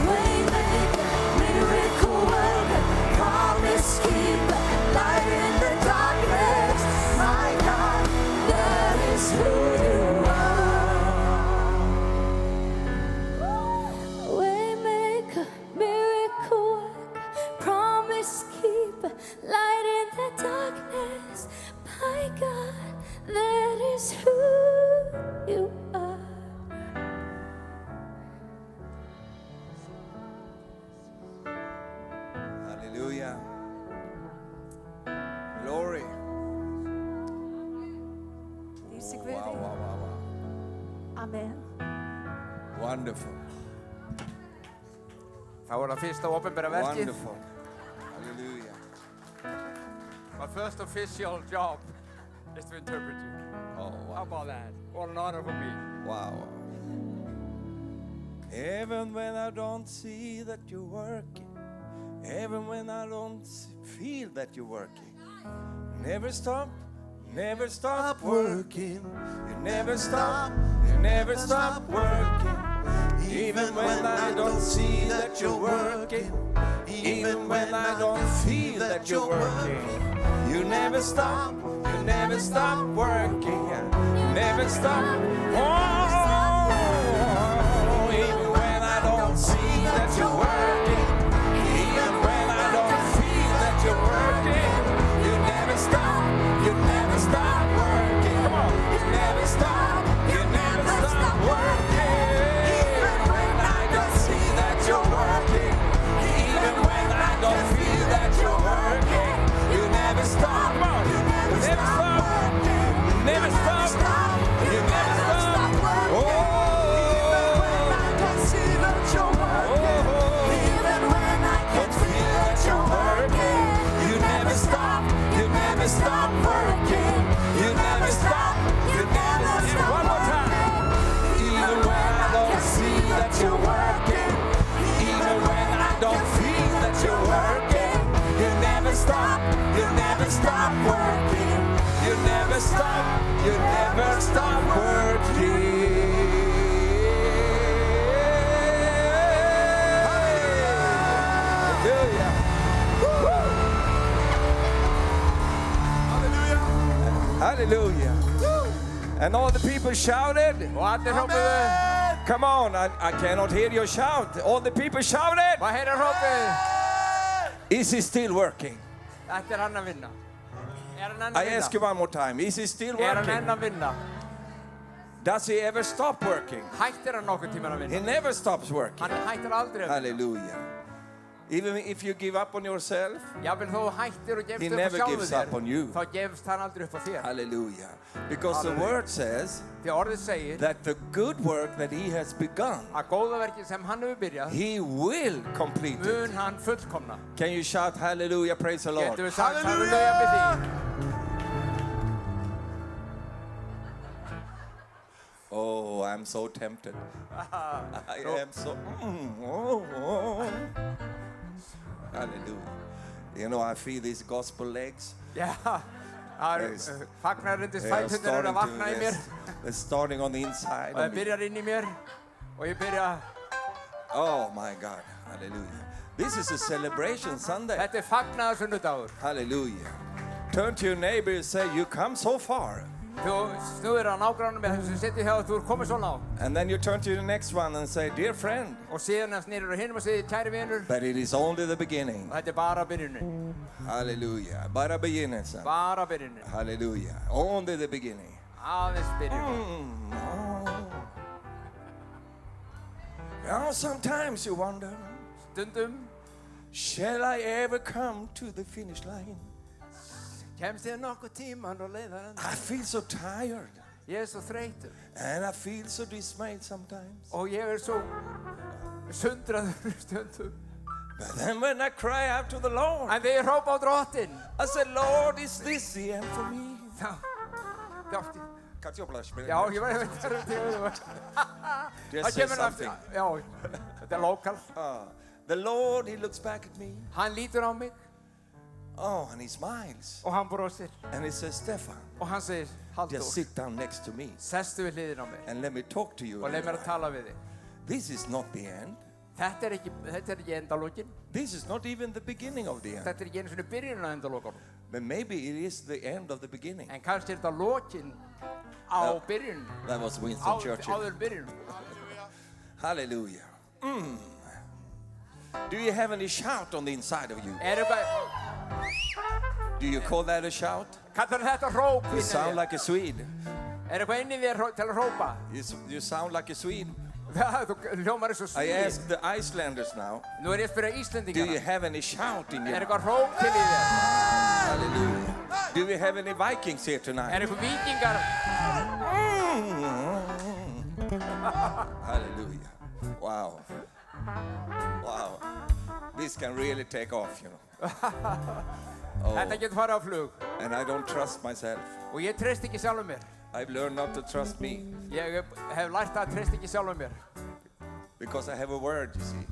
Waymaker, miracle worker, promise keeper, light in the darkness. My God, that is who you are. Waymaker, miracle worker, promise keeper, light in the darkness. My God, that is who you are. Hallelujah. Glory. Lýsi Oh, Guði. wow, wow, wow, wow. Amen. Wonderful. Þá það fyrsta opinbera verkið. Wonderful. Hallelujah. My first official job is to interpret you. Oh, How wow. about that? What an honor for me. Wow. Even when I don't see that you're working, even when I don't feel that you're working, never stop working. You never stop working. Even when I don't see that you're working, even when I don't feel that you're working, you never stop working. You never stop. Oh, even when I don't see that you're working, even when I don't feel that you're working, you never stop working. Come on, you never stop working. Even when I don't see that you're working, even when I don't feel that you're working, you never stop. Come on, you never stop working. Never stop. You never stop working. Oh, even when I don't see that you're working, even when I can't feel that you're working, you never stop working. You never stop. One more time. Even when I don't see that you're working, even when I don't feel that you're working, you never stop working. You never stop working. Hallelujah. Hallelujah. And all the people shouted. Og allir hrópuðu. Come on, I cannot hear your shout. All the people shouted. Hvað heyrir hrópið? Is he still working? Þetta hann að vinna. Hann I ask you one more time. Is he still hann working? enn að vinna? Does he ever stop working? Hættir hann nokkuð tímann að He vinna? never stops working. Hann hættir aldrei að vinna. Hallelujah. Even if you give up on yourself, Jafnvel þó þú hættir og he gefst upp á never sjálfu gives up on you. þér, þá gefst hann aldrei upp á þér. Hallelujah. Because the Hallelujah. word says Því orðið segir that the good work that he has begun, að góða verkið sem hann hefur byrjað, he will complete it. mun hann fullkomna. Can you shout hallelujah, praise the Lord? Getum við sagt halleluja við því? Oh, I'm so tempted. I am so. Hallelujah. You know, I feel these gospel legs. Já, það eru Yes. fagnarindis They are fæturnir eru að vakna í mér they're starting on the inside og það of me. byrjar inn í mér og ég byrja Oh my God. Hallelujah. This is a celebration Sunday. Þetta fagnaðarsunnudagur. Hallelujah. Turn to your neighbor and say, you come so far. Þú snúðir á nágrannum með þessum sittu hjá þú komið svo langt. And then you turn to the next one and say, dear friend. Og síðan snýrur á hinum og segir, kæri vinur. But it is only the beginning. Og þetta bara byrjunin. Hallelujah. Bara begynnelsen. Bara byrjunin. Hallelujah. Only the beginning. Aðeins byrjunin. Now sometimes you wonder, Stundum shall I ever come to the finish line? kemst ég nokkuð tíman og leiðar I feel so tired. Ég svo þreytur. And I feel so dismayed sometimes. Og ég svo sundraður stundum. But then when I cry out to the Lord, En þegar ég hrópa á Drottinn, I said, Lord, is this the end for me? þá Cut your blush. Já, ég var að Just say something. Já, þetta lokal. The Lord, he looks back at me. Hann lítur á mig Oh, and he smiles. og hann brosir. And he says, Stefan, Og hann segir, Halldór, just sit down next to me sestu við hliðina á mig and let me talk to you. og leið mér að tala við þig. This is not the end. Þetta er ekki endalókin. This is not even the beginning of the end. Þetta er ekki einu svona byrjunin á endalókunum. But maybe it is the end of the beginning. En kannski er þetta lokin á byrjunin. That was Winston Churchill. Áður byrjunin. Hallelujah. Do you have any shout on the inside of you? Er eitthvað, Do you call that a shout? kallar þetta hróp You inni í sound þér? like a Swede. Er eitthvað inni í þér til að hrópa? You sound like a Swede. Þú hljómar eins og I Svíi. ask the Icelanders now, Nú er ég að spyrja do you Íslendingana. have any shout in Er you? eitthvað hróp til í þér? Hallelujah. Do we have any Vikings here Er tonight? eitthvað víkingar? Hallelujah. Wow. Wow. This can really take off, you know. Þetta getur farið á flug. And I don't trust myself. Og ég treyst ekki sjálfum mér. I've learned not to trust me Ég hef lært að treyst ekki sjálfum mér. because I have a word, you see.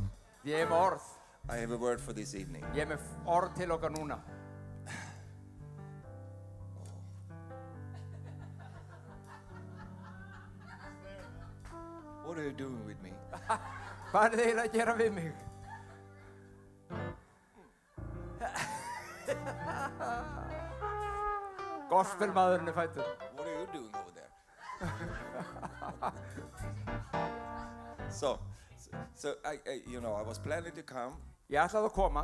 Ég hef með orð. I have a word for this evening. Ég hef með orð til okkar núna. What are you doing with me? Hvað er þið eiginlega að gera við mig? Gospelmaðurinn er fættur. What are you doing over there? So I was planning to come Ég ætlaði að koma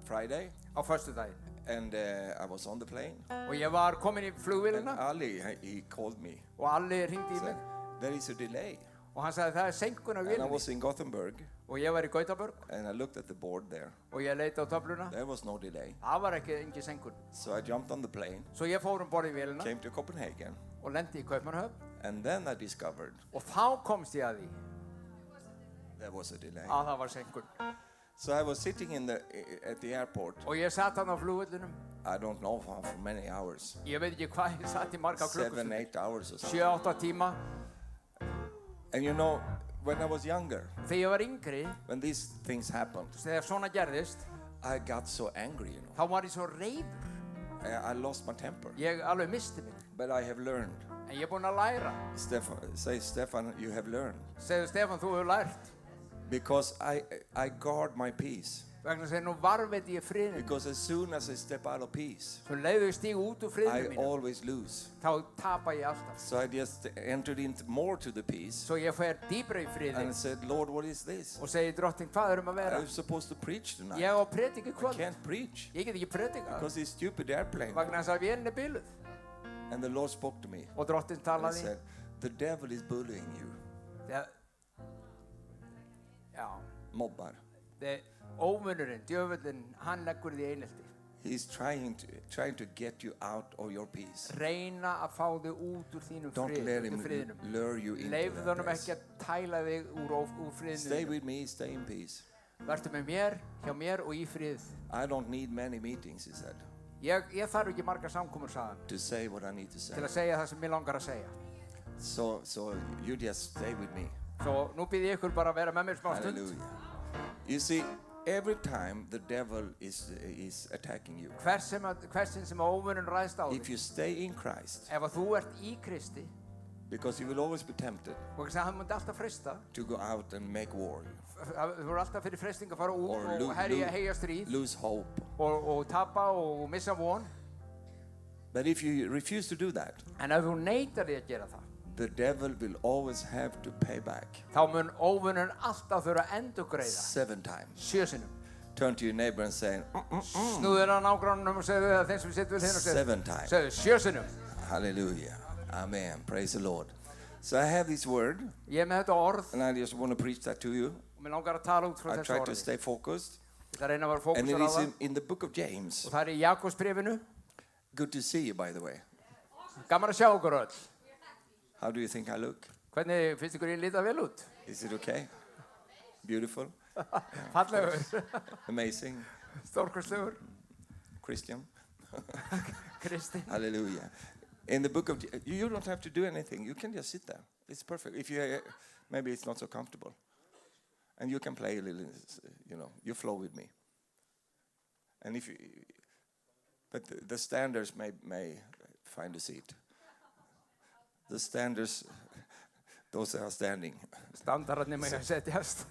Friday, á föstudaginn and I was on the plane. og ég var komin í And flugvélina Ali, he called me. og Alli hringdi í Said, mig there is a delay. og hann sagði það er senkun á And I vélinni was in Gothenburg, og ég var í Gautaborg and I looked at the board there. og ég leiti á töfluna. There was no delay. Það var engin senkun. So I jumped on the plane, Svo ég fór borð í vélina came to Copenhagen, og lendi í Kaupmannahöfn and then I discovered og þá komst ég að því there was a delay. að það var senkun. So I was sitting at the airport. Og ég satt hann á flugvöllunum. I don't know for many hours. Ég veit ekki hvað ég satt í marga 7, klukkustundir. 8 hours or something. 7-8 tíma. And you know, when I was younger, Þegar ég var yngri, when these things happened, þegar svona gerðist, I got so angry, you know. þá var ég svo reiður. I lost my temper. Ég alveg misti mig. But I have learned. En ég er búinn að læra. Stefan, you have learned. Segðu Stefán, þú hefur lært. Because I guard my peace. Vegna þess að nú varveiti ég friðin. Because as soon as I step out of peace, Svo leiðu ég stíg út úr I friðinu mínu. always lose. Þá tapa ég alltaf. So I just entered into more to the peace Svo ég fer dýbra í friðin and said, Lord, what is this? og segi Drottinn, hvað erum að vera? I'm supposed to preach tonight. Ég á að predika í I kvöld. can't preach Ég get ekki predika. because this stupid airplane. Vegna þess að vélinn er biluð. And the Lord spoke to me Og Drottinn and he talaði. said, the devil is bullying you. Já. Mobbar. Ómunurinn, djöfullinn, hann leggur því einelti. He's trying to get you out of your peace. Reyna að fá þig út úr þínum Don't let him friðinum. lure you into Leifðu that honum place. ekki að tæla þig úr Stay friðinu. with me, stay in peace. Vertu með mér, hjá mér og í frið. I don't need many meetings, he said, Ég þarf ekki margar samkomur, sagði hann, to say what I need to say. til að segja það sem ég langar að segja. So you just stay with me. Svo nú býð ég ykkur bara að vera með mér smá stund. Hallelujah. You see, every time the devil is attacking you, Hversin sem ómunun ræðst á if þig, you stay in Christ, ef að þú ert í Kristi, Because you will always be tempted Og hann myndi alltaf freista. to go out and make war Þú voru alltaf fyrir freisting að fara út or og heyja stríð lose hope. og tapa og missa von. But if you refuse to do that, En ef þú neitar því að gera það, the devil will always have to pay back þá mun óvinnurinn alltaf þurfa að endurgreiða 7 times. 7 sinnum. Turn to your neighbor and say, Snúðu þér að nágrannunum og segðu það þeim sem situr við hinn og 7 times. segðu 7 sinnum. Hallelujah. Amen. Praise the Lord. So I have this word, Ég er með þetta orð and I just want to preach that to you. og mér langar að tala út frá I þessu try to orði. stay focused. Ég ætla að reyna að vera And it fókusur á is það. in the book of James. Og það í Jakobsbréfinu. Good to see you, by the way. Gaman að sjá okkur öll. How do you think I look? Hvernig finnst ykkur ég líta vel út? Is it okay? Beautiful? Fallegur, Amazing? stórkostlegur, Christian? Kristi. Hallelujah. In the book of, you don't have to do anything. You can just sit there. It's perfect. If you, maybe it's not so comfortable. And you can play a little, you flow with me. And if you, but the standards may find a seat. The standards, those that are standing. Standararnir mega setjast.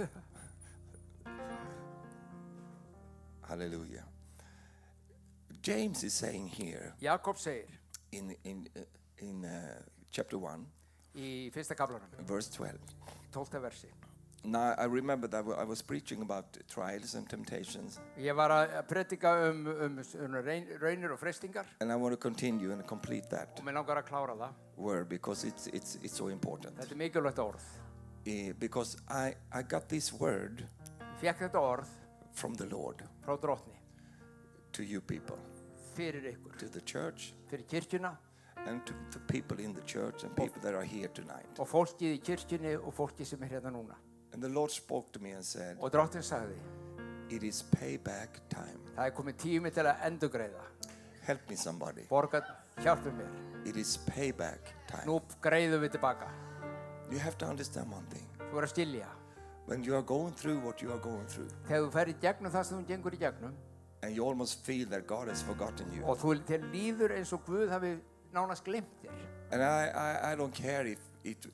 Hallelujah. James is saying here Jakob segir in chapter 1, í fyrsta kaflanum, verse 12. 12. versi. Now I remember that I was preaching about trials and temptations, Ég var að predika raunir og freistingar and I want to continue and complete that og mér langar að klára það. word because it's so important. Þetta mikilvægt orð. Because I got this word Ég fékk þetta orð from the Lord frá drottni to you people, fyrir ykkur, to the church, fyrir kirkjuna and to the people in the church and people that are here tonight. og fólkið í kirkjunni og fólkið sem hérna núna. And the Lord spoke to me and said, Og drottinn sagði, it is payback time. það komið tími til að endurgreiða. Help me somebody. Borgað, hjálpum mér. It is payback time. Nú greiðum við tilbaka. You have to understand one thing. Þú verður að skilja. When you are going through what you are going through, Þegar þú ferð í gegnum það sem þú gengur í gegnum and you almost feel that God has forgotten you. og þér líður eins og Guð hafi nánast gleymt þér. And I don't care if it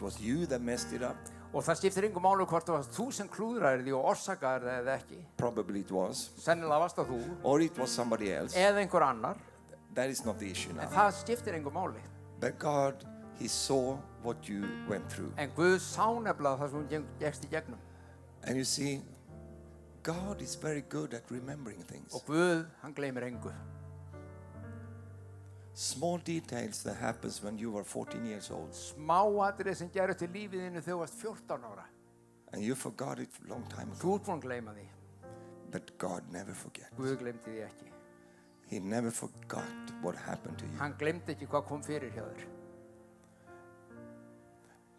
was you that messed it up. Og það skiptir engu máli hvort það var þú sem klúðraðir því og orsakaðir það eða ekki. Probably it was. Sennilega varst það þú Or it was somebody else. eða einhver annar. That is not the issue En now. það skiptir engu máli. But God, He saw what you went through. En Guð sá nefnilega það sem hún gekkst í gegnum. And you see, God is very good at remembering things. Og Guð, hann gleymir engu. Small details that happens when you were 14 years old. Smáatriði sem gerur til lífið þínu þegar þú varst 14 ára. And you forgot it a long time Þú ago. ert búin að gleyma því. But God never forgets. Guð gleymdi því ekki. He never forgot what happened to you. Hann gleymdi ekki hvað kom fyrir hjá þér.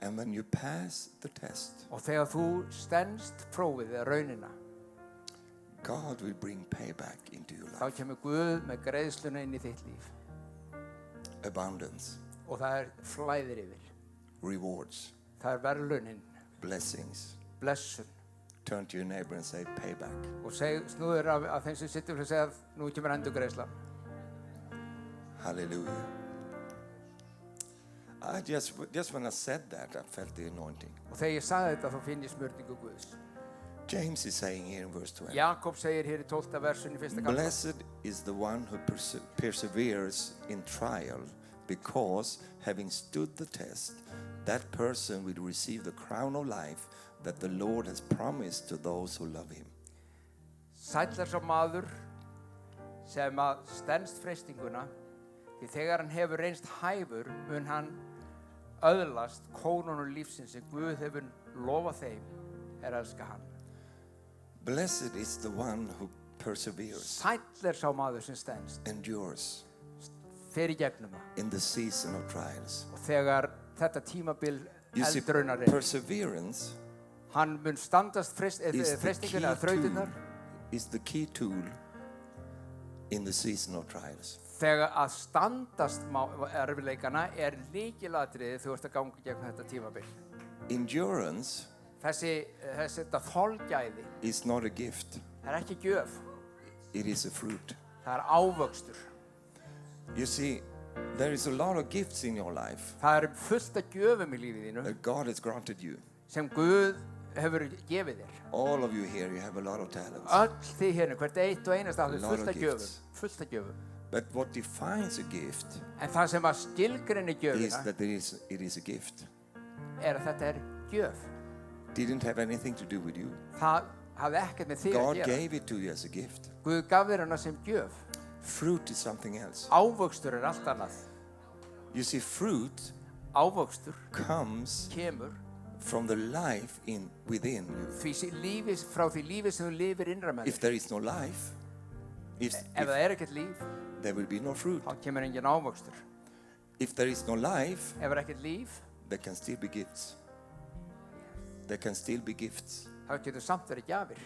And when you pass the test, Og þegar þú stenst prófið eða raunina, God will bring payback into your þá life. kemur Guð með greiðsluna inn í þitt líf. Abundance, Og það flæðir yfir. rewards, Það verðlaunin, blessings. blessun. Turn to your neighbor and say payback. Og snúður af þeim sem sittur og segja nú kemur endurgreiðsla. Hallelujah. I just when I said that, I felt the anointing. Og þegar ég sagði þetta þá finn ég smörningu Guðs. James is saying here in verse 12, Jakob segir hér í 12. versun í fyrsta kafla. blessed is the one who perseveres in trial, because having stood the test, that person will receive the crown of life that the Lord has promised to those who love him. Sæll er sá maður sem að stenst freistinguna, því þegar hann hefur reynst hæfur mun hann öðlast kórónu lífsins sem Guð hefur lofað þeim elska hann. Blessed is the one who perseveres, Sæll er sá maður sem stenst, endures fer í gegnum það. in the season of trials. Og þegar þetta tímabil You see, eldraunar perseverance hann mun standast is the key freistinguna eða tool, þrautirnar is the key tool in the season of trials. þegar að standast erfiðleikana lykilatriði þegar þú ert að ganga gegnum þetta tímabil. Endurance Þetta þolgæði is not a gift, það er ekki gjöf, it is a fruit. það er ávöxtur. You see, There is a lot of gifts in your life Það er fullt af gjöfum í lífið þínu that God has granted you. sem Guð hefur gefið þér. All of you here, you have a lot of talents. Öll þið hérna, hvert eitt og einast af þið, A lot fullt of af gjöfum. gifts. Fullt af gjöfum. But what defines a gift En það sem að skilgreinir is gjöfina that it is a gift. er að þetta er gjöf. Didn't have anything to do with you. Það hafði ekkert með þig að God gera. gave it to you as a gift. Guð gaf þér hana sem gjöf. Fruit is something else. Ávöxtur er allt annað. You see, fruit Ávöxtur comes kemur from the life within you. frá því lífi sem þú lifir innra með If þér. there is no life, if Ef það er ekkert líf, there will be no fruit. þá kemur engin ávöxtur. If there is no life, Ef það er ekkert líf, there can still be gifts. There can still be gifts. þá getur samt verið gjafir.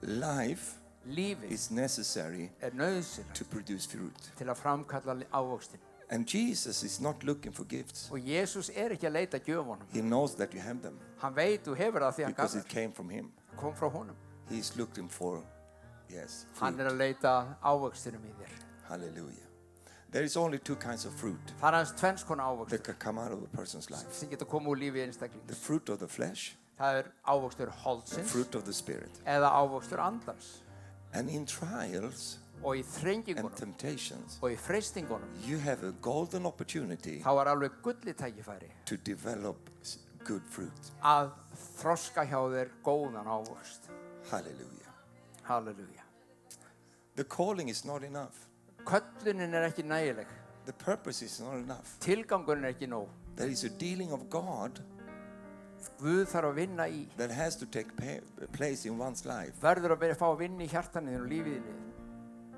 Life Lífið is necessary er nauðsynlegt to produce fruit. til að framkalla ávöxtin. And Jesus is not looking for gifts. Og Jesús er ekki að leita gjöfunum. He knows that you have them Hann veit þú hefur það því hann gaf because it þér. came from Him. Kom frá honum. He's looking for, yes, Hann er fruit. að leita ávöxtinum í þér. Hallelujah. There is only two kinds of fruit Það er hans tvenns konar that ávöxtur can come out of a person's life. sem getur komið úr lífi einstakling. The fruit of the flesh, Það er ávöxtur the holdsins fruit of the spirit. eða ávöxtur andans. And in trials Og í and þrengingunum temptations, og í freistingunum you have a golden opportunity þá er alveg gulli tækifæri to develop good fruit. að þroska hjá þér góðan ávöxt. Hallelujah. Halleluja. The calling is not enough. Köllunin er ekki nægileg. The purpose is not enough. Tilgangurinn er ekki nóg. There is a dealing of God Guð þarf að vinna í. that has to take place in one's life Verður að byrja að fá að vinna í hjartaninu og lífiðinu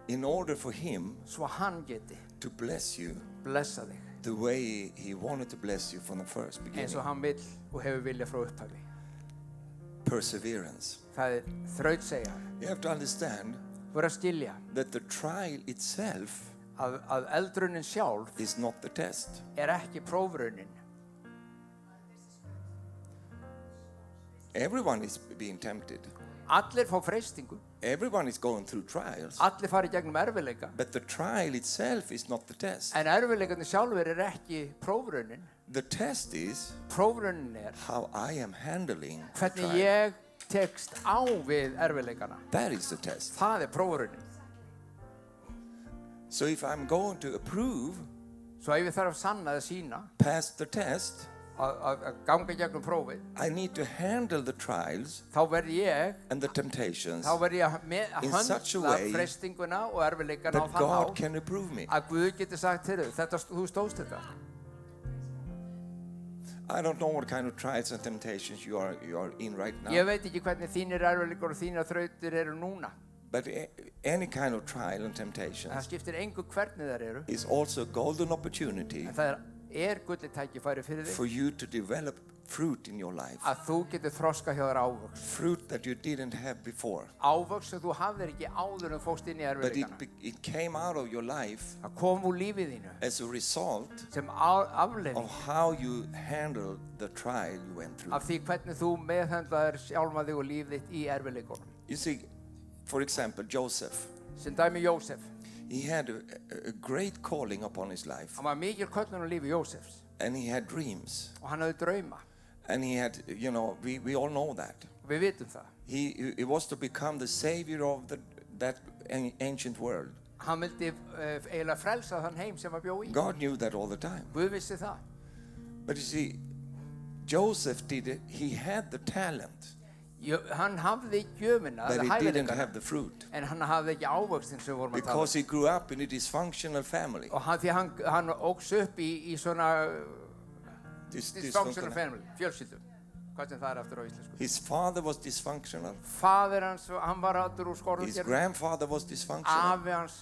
in order for Him svo hann geti to bless you blessa þig the way He wanted to bless you from the first eins beginning. og hann vill og hefur viljað frá upphafi. Perseverance. Það er þrautsegja. You have to understand Þú er að skilja that the trial itself að eldrunin sjálf is not the test. er ekki prófraunin. Everyone is being tempted. Allir fá freistingu. Everyone is going through trials. Allir fara í gegnum erfiðleika. But the trial itself is not the test. En erfiðleikarnir sjálfur er ekki prófraunin. The test is Prófraunin er how I am handling the hvernig trial. ég tekst á við erfiðleikana. That is the test. Það er prófraunin. So if I'm going to approve, Svo ef ég þarf að sanna eða sína pass the test, að ganga gegnum prófið, I need to handle the trials þá verð ég and the temptations að in such a höndla way freistinguna og erfiðleikana á that þann God hátt can approve me. að Guð getur sagt til þau, þú stóðst þetta. I don't know what kind of trials and temptations you are in right now. Ég veit ekki hvernig þínir erfiðleikar og þínar þrautir eru núna. But any kind of trial and Það temptation skiptir engu hvernig þær eru. is also a golden opportunity En það er gulli tækifæri fyrir for þig you to develop fruit in your life. að þú getur þroska hjá þér ávöxt. Fruit that you didn't have before. Ávöxt sem þú hafðir ekki áður en fóst inn í But erfiðleikana. it came out of your life Það kom úr lífið þínu as a result sem afleiðing of how you handled the trial you went through. af því hvernig þú meðhöndlaðir sjálfa þig og líf þitt í erfiðleikunum. You see, for example, Joseph, Sem dæmi Jósef. he had a great calling upon his life, Hann var mikil köllun á lífi Jósefs and he had dreams, og hann hafði drauma. and he had, you know, we all know that. Og við vitum það. He was to become the savior of that ancient world. Hann vildi eiginlega frelsa þann heim sem hann bjó í. God knew that all the time. Guð vissi það. But you see, Joseph did it. He had the talent, Hann hafði gjöfina, but eða he didn't hæfileikana, have the fruit en hann hafði ekki ávöxtin sem við vorum að tala because he grew up in a dysfunctional family. Og því hann óks upp í svona dysfunctional family, fjölskyldu. Hvað sem það er aftur á íslensku. His father was dysfunctional. Faðir hans, hann var allur úr His skorðum. grandfather was dysfunctional. Afi hans,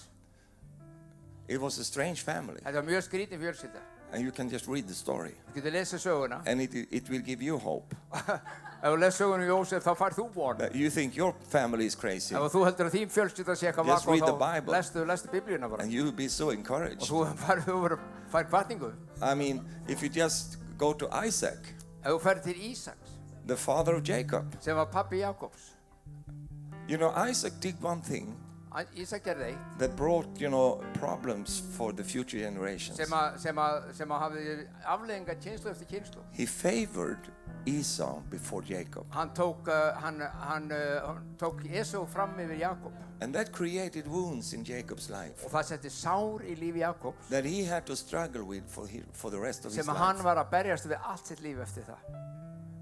It was a strange family. þetta var mjög skrítin fjölskylda. And you can just read the story. Þú getur lesið söguna. And it will give you hope. Ef þú les söguna Jósef, þá fær þú von. That you think your family is crazy. Ef þú heldur að þín fjölskylda sé eitthvað Just read the þá Bible. lestu Biblíuna bara. And you will be so Og encouraged. þú fær kvartningu. I mean, if you just go to Isaac, Ef þú fer til Ísaks, the father of Jacob. sem var pappi Jakobs. You know, Isaac did one thing Ísak gerði eitt that brought, problems for the future generations. sem hafði afleiðingar kynslu eftir kynslu. He favored Esau before Jacob. Hann tók Esau fram yfir Jakob And that created wounds in Jacob's life og það setti sár í lífi Jakobs that he had to struggle with for the rest of his sem hann life. var að berjast við allt sitt líf eftir það.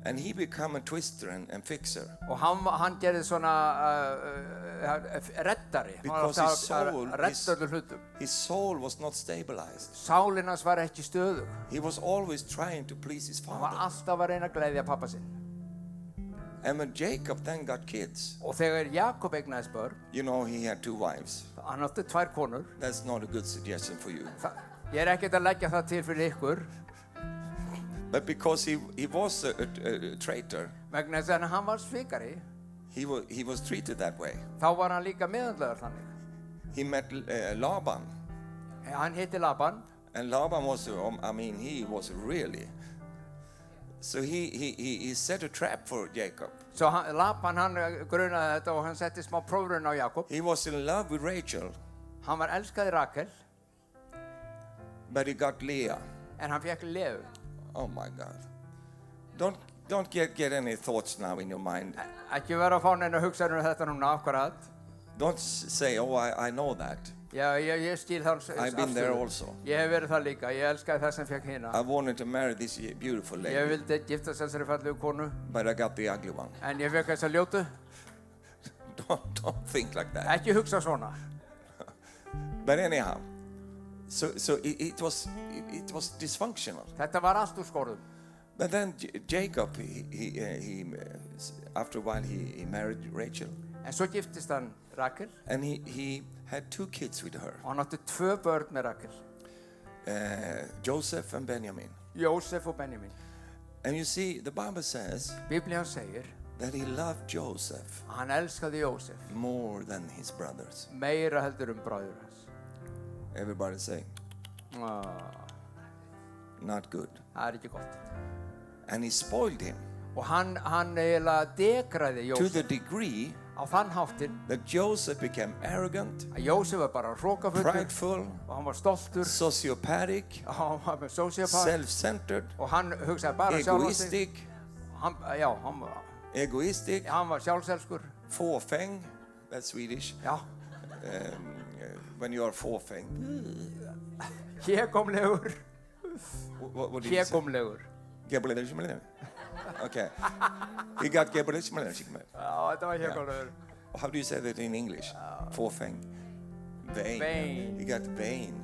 And he became a twister and fixer. Og hann gerði svona reddari. Because Hann his var soul, að redda öllum hlutum. his soul was not stabilized. Sálin hans var ekki stöðug. He was always trying to please his Hann var father. alltaf að reyna að gleðja pappa sinn. And when Jacob then got kids, Og þegar Jakob eignaðist börn, he had 2 wives. hann átti 2 konur. That's not a good suggestion for you. Ég ekkert að leggja það til fyrir ykkur. But because he was a traitor, Vegna þess að hann var svikari, he was treated that way. þá var hann líka meðandlegur þannig. He met Laban. Hann hitti Laban. And Laban was, he was really. So he set a trap for Jacob. Svo Laban hann grunaði þetta og hann setti smá prófraun á Jakob. He was in love with Rachel, Hann var elskaði Rakel, but he got Leah. en hann fekk Leu. Oh my God. Don't get any thoughts now in your mind. Ekki vera að fá neina hugsanir þetta núna akkurat. Don't say, oh, I know that. Já, ég skil hans I've been there also. Ég hef verið það líka. Ég elskaði það sem fekk hina. I wanted to marry this beautiful Ég lady, vildi giftast þessari fallegu konu, but I got the ugly one. en ég fekk þessa ljótu. Don't think like that. Ekki hugsa svona. But anyhow, so it was dysfunctional. Þetta var allt úr skorðum. But then Jacob, he after a while he married Rachel, En svo giftist hann Rakel and he had 2 kids with her, og hann átti 2 börn með Rakel. Joseph and Benjamin. Jósef og Benjamin. And you see, the Bible says Biblían segir that he loved Joseph að hann elskaði Jósef more than his brothers. meira heldur bræður hans. Everybody say, not good. Það ekki gott. And he spoiled him Og hann eiginlega degraði to the Jósef degree á þann háttinn that Joseph became arrogant, að Jósef var bara hrókafullur prideful, og hann var stoltur sociopathic, og hann var með sociopath self-centered, og hann hugsaði bara sjálfan sig. egoistic, Egoistic. Hann var sjálfselskur. fåfäng, that's Swedish. Já. When you are fåfäng. Hégómlegur. What did you say? Hégómlegur. Okay. He got Já, þetta var hégómlegur. How do you say that in English? Fåfäng. Vain. Vain. He got vain.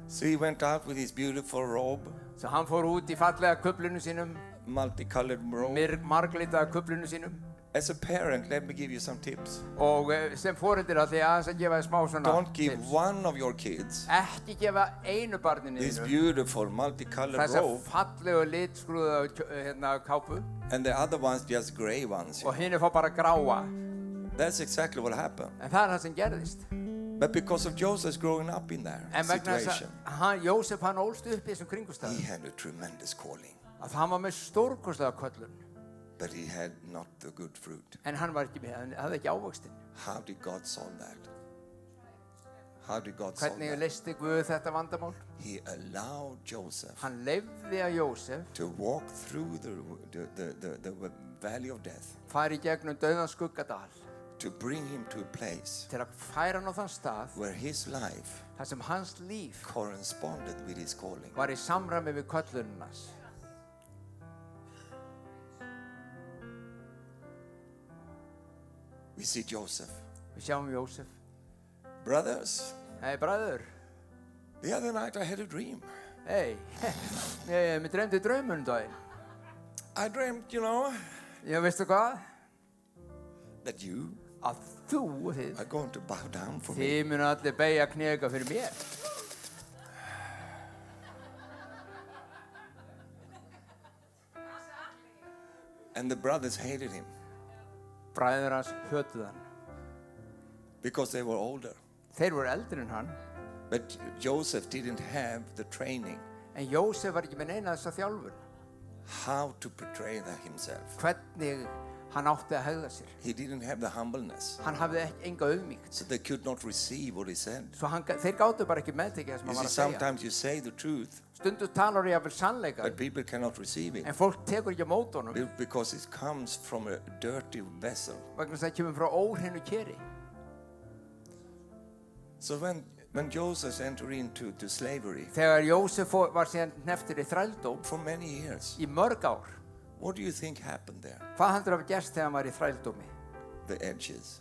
So he went out with his beautiful robe, Svo hann fór út í fallega kuplinu sínum, multicolored robe. marglitaða kuplinu sínum. As a parent, let me give you some tips. Og sem foreldri ætla ég aðeins að gefa þér smá svona Don't give tips. one of your kids Ekki gefa einu barninu this þínu beautiful multicolored þessa robe, fallegu litskrúða kápu and the other ones just gray ones. og hinn fá bara gráa. That's exactly what happened. En það það sem gerðist. But because of Joseph's growing up in that En vegna þess situation, að Jósef hann ólst upp í þessum he kringumstæðum had a tremendous calling, að hann var með stórkostlega köllun but he had not the good fruit. en hann var ekki með, hann hafði ekki ávöxtinn. How did God solve that? How did God solve Hvernig that? leysti Guð þetta vandamál? He allowed Joseph Hann leyfði að Jósef to walk through the valley of death, fari í gegnum dauðan skuggadal to bring him to a place til að færa hann á þann stað where his life þar sem hans líf corresponded with his calling. var í samræmi við köllunum hans. We see Joseph. Við sjáum Jósef. Brothers, Hei, bræður. the other night I had a dream. Hei, mér dreymdi draumur daginn. I dreamt, Já, veistu hvað? that you Að þú og þið, are going to bow down for me. þið munu allir beygja knega fyrir mér. And the brothers hated him Bræður hans hötuðu hann. because they were older. Þeir voru eldri en hann, But Joseph didn't have the training en Jósef var ekki með neina þessa þjálfun. how to portray that himself. Hvernig Hann átti að hegða sér. He didn't have the humbleness. Hann hafði enga auðmýkt. So they could not receive what he said. Svo þeir gátu bara ekki meðtekið það sem You hann var see, að segja. sometimes you say the truth, Stundum talar jafnvel sannleika, but people cannot receive it en fólk tekur ekki á móti honum because it comes from a dirty vessel. vegna þess að það kemur frá óhreinu keri. So when Joseph entered into slavery Þegar Jósef var síðan hneftur í þrældóm for many years, í mörg ár, what do you think happened there? hvað heldur að hafa gerst þegar hann var í þrældómi? The edges,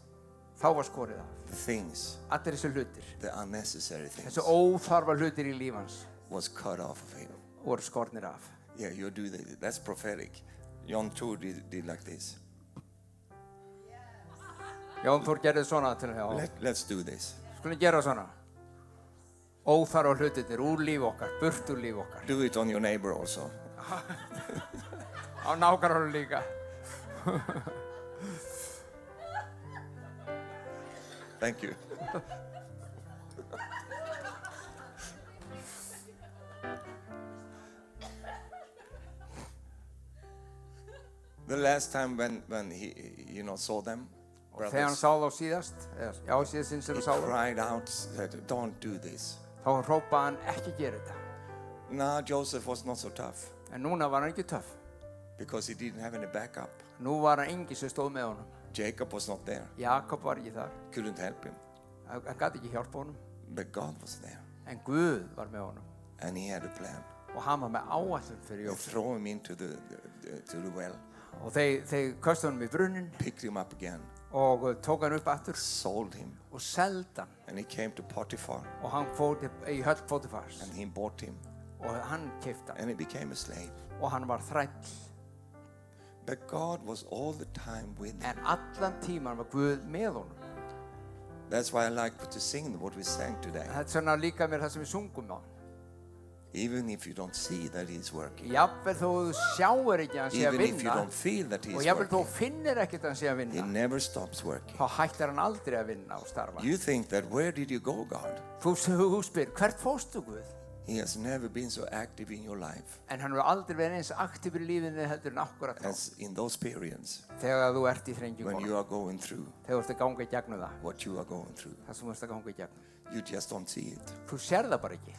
Þá var skorið af. the things, Allir þessi hlutir, the unnecessary things þessi óþarfa hlutir í líf hans was cut off of him. voru skornir af. Yeah, you do that. That's prophetic. John 2 did like this. Jón Þór gerði svona til að Let's do this. skulum gera svona. Óþarfa hlutirnir úr líf okkar, burt úr líf okkar. Do it on your neighbor also. Á nágrannar líka. Thank you. The last time when he saw them, Og þegar hann sá þá síðast, síðast sem he hann sá þá, cried out, said, "Don't do this." þá hrópaði hann ekki gera þetta. Now Joseph was not so tough En núna var hann ekki töff. because he didn't have any backup. Nú var hann engin sem stóð með honum. Jacob was not there, Jakob var ekki þar. couldn't help him, Hann gat ekki hjálpa honum. but God was there, En Guð var með honum. and he had a plan. Og hann var með áætlun fyrir They Jósef. throw him into the well, Og þeir köstu honum í brunnin picked him up again, og tók hann upp aftur sold him, og seldi hann. and he came to Potiphar, Og hann fór í höll Pótifars. and he bought him, Og hann keypti hann. and he became a slave. Og hann var þræll. But God was all the time with him. En allan tíman var Guð með honum. That's why I like to sing what we sang today. Þetta er svona líka mér það sem við sungum á. Even if you don't see that he's working, Jafnvel þó þú sjáir ekki að hann sé að even if you vinna don't feel that og he's jafnvel þó working, finnir ekkert að hann sé að he vinna, never stops working. þá hættir hann aldrei að vinna og starfa. You think that, where did you go, God? Þú spyr, hvert fórstu Guð? He has never been so active in your life En hann hefur aldrei verið eins aktífur í lífinu heldur en akkurat þá. as in those periods Þegar þú ert í when þrengingunum, you are going through þegar þú ert að ganga í gegnum það, what you are going through. það sem þú ert að ganga í gegnum. You just don't see it Þú sér það bara ekki.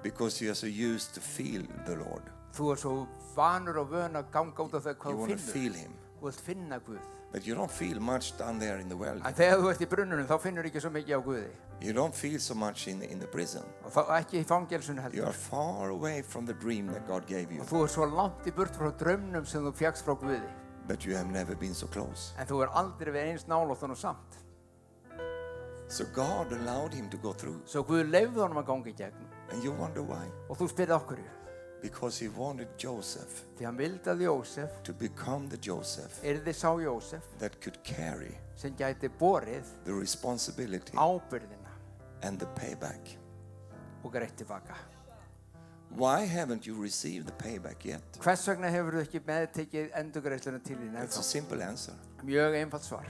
because you are so used to feel the Lord. Þú er svo vanur og vön að ganga út af það hvað You þú want to finnur. feel him, Þú vilt finna Guð. but you don't feel much down there in the well. En þegar þú ert í brunnunum þá finnur ekki svo mikið á Guði. You don't feel so much in the prison. Og þá ekki í fangelsun You heldur. are far away from the dream that God gave you, Og þú er svo langt í burt frá draumnum sem þú fékkst frá Guði. but you have never been so close. En þú er aldrei verið eins nálægt honum samt. So God allowed him to go through, Svo Guð leyfði honum að ganga í gegnum. and you wonder why? Og þú spyrði okkur ju. Because he wanted Joseph Því hann vildi að Jósef to become the Joseph yrði sá Jósef that could carry sem gæti borið the responsibility ábyrðina and the payback. og greitt tilbaka. Why haven't you received the payback yet? Hvers vegna hefur þú ekki meðtekið endurgreiðsluna til þín That's a ennþá? simple answer. Mjög einfalt svar.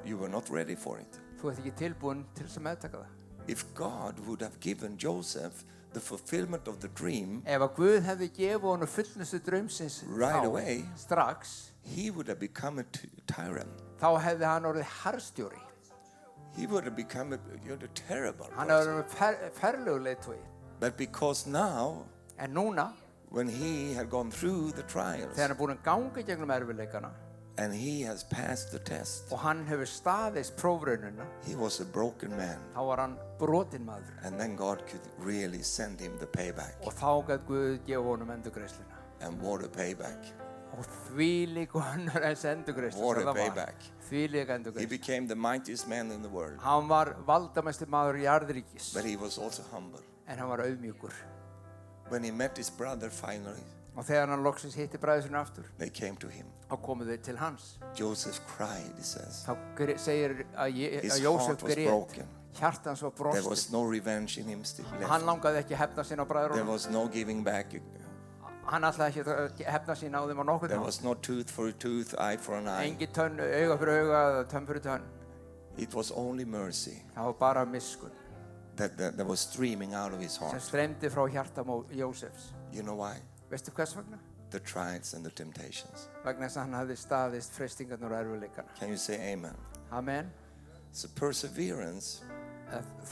You were not ready for it. Þú ert ekki tilbúin til þess að meðtaka það. If God would have given Joseph the fulfillment of the dream, Ef að Guð hefði gefið honum fullnustu draumsins Right þá, away. strax, he would have become a tyrant. þá hefði hann orðið harðstjóri. He would have become a terrible Hann hefði person. orðið ferlegur leiðtogi. But because now, En núna, when he had gone through the trials þegar hann er búin að ganga í gegnum erfiðleikana and he has passed the test, og hann hefur staðist prófraunina, he was a broken man. þá var hann brotinn maður. And then God could really send him the payback. Og þá gæti Guð gefa honum endurgreiðsluna. And what a payback. Og þvílík önnur eins endurgreiðsla What sem a það var. payback. Þvílík He endurgreiðsla. became the mightiest man in the world. Hann var valdamesti maður í jarðríkis, But he was also humble. en hann var auðmjúkur. When he met his brother finally, Og þegar hann loksins hitti bræður sinna aftur, they came to him. þá komu þau til hans. Joseph cried, he says. Þá segir að His Jósef heart was grét. broken. Hjartans var There was brostið. no revenge in him still Hann left. langaði ekki að hefna sín á There bræðrunum. was no giving back. Hann ætlaði ekki að hefna sín á þeim á nokkuð There þá. was no tooth for a tooth, eye for an eye. Engi tönn, auga fyrir auga, tönn fyrir tönn. It was only mercy Það var bara miskun that was streaming out of his sem heart. streymdi frá hjarta Jósefs. You know why? Veistu hvers vegna? the trials and the temptations. vegna þess að hann hafði staðist freistingarnar og erfiðleikana. Can you say amen? Amen. So perseverance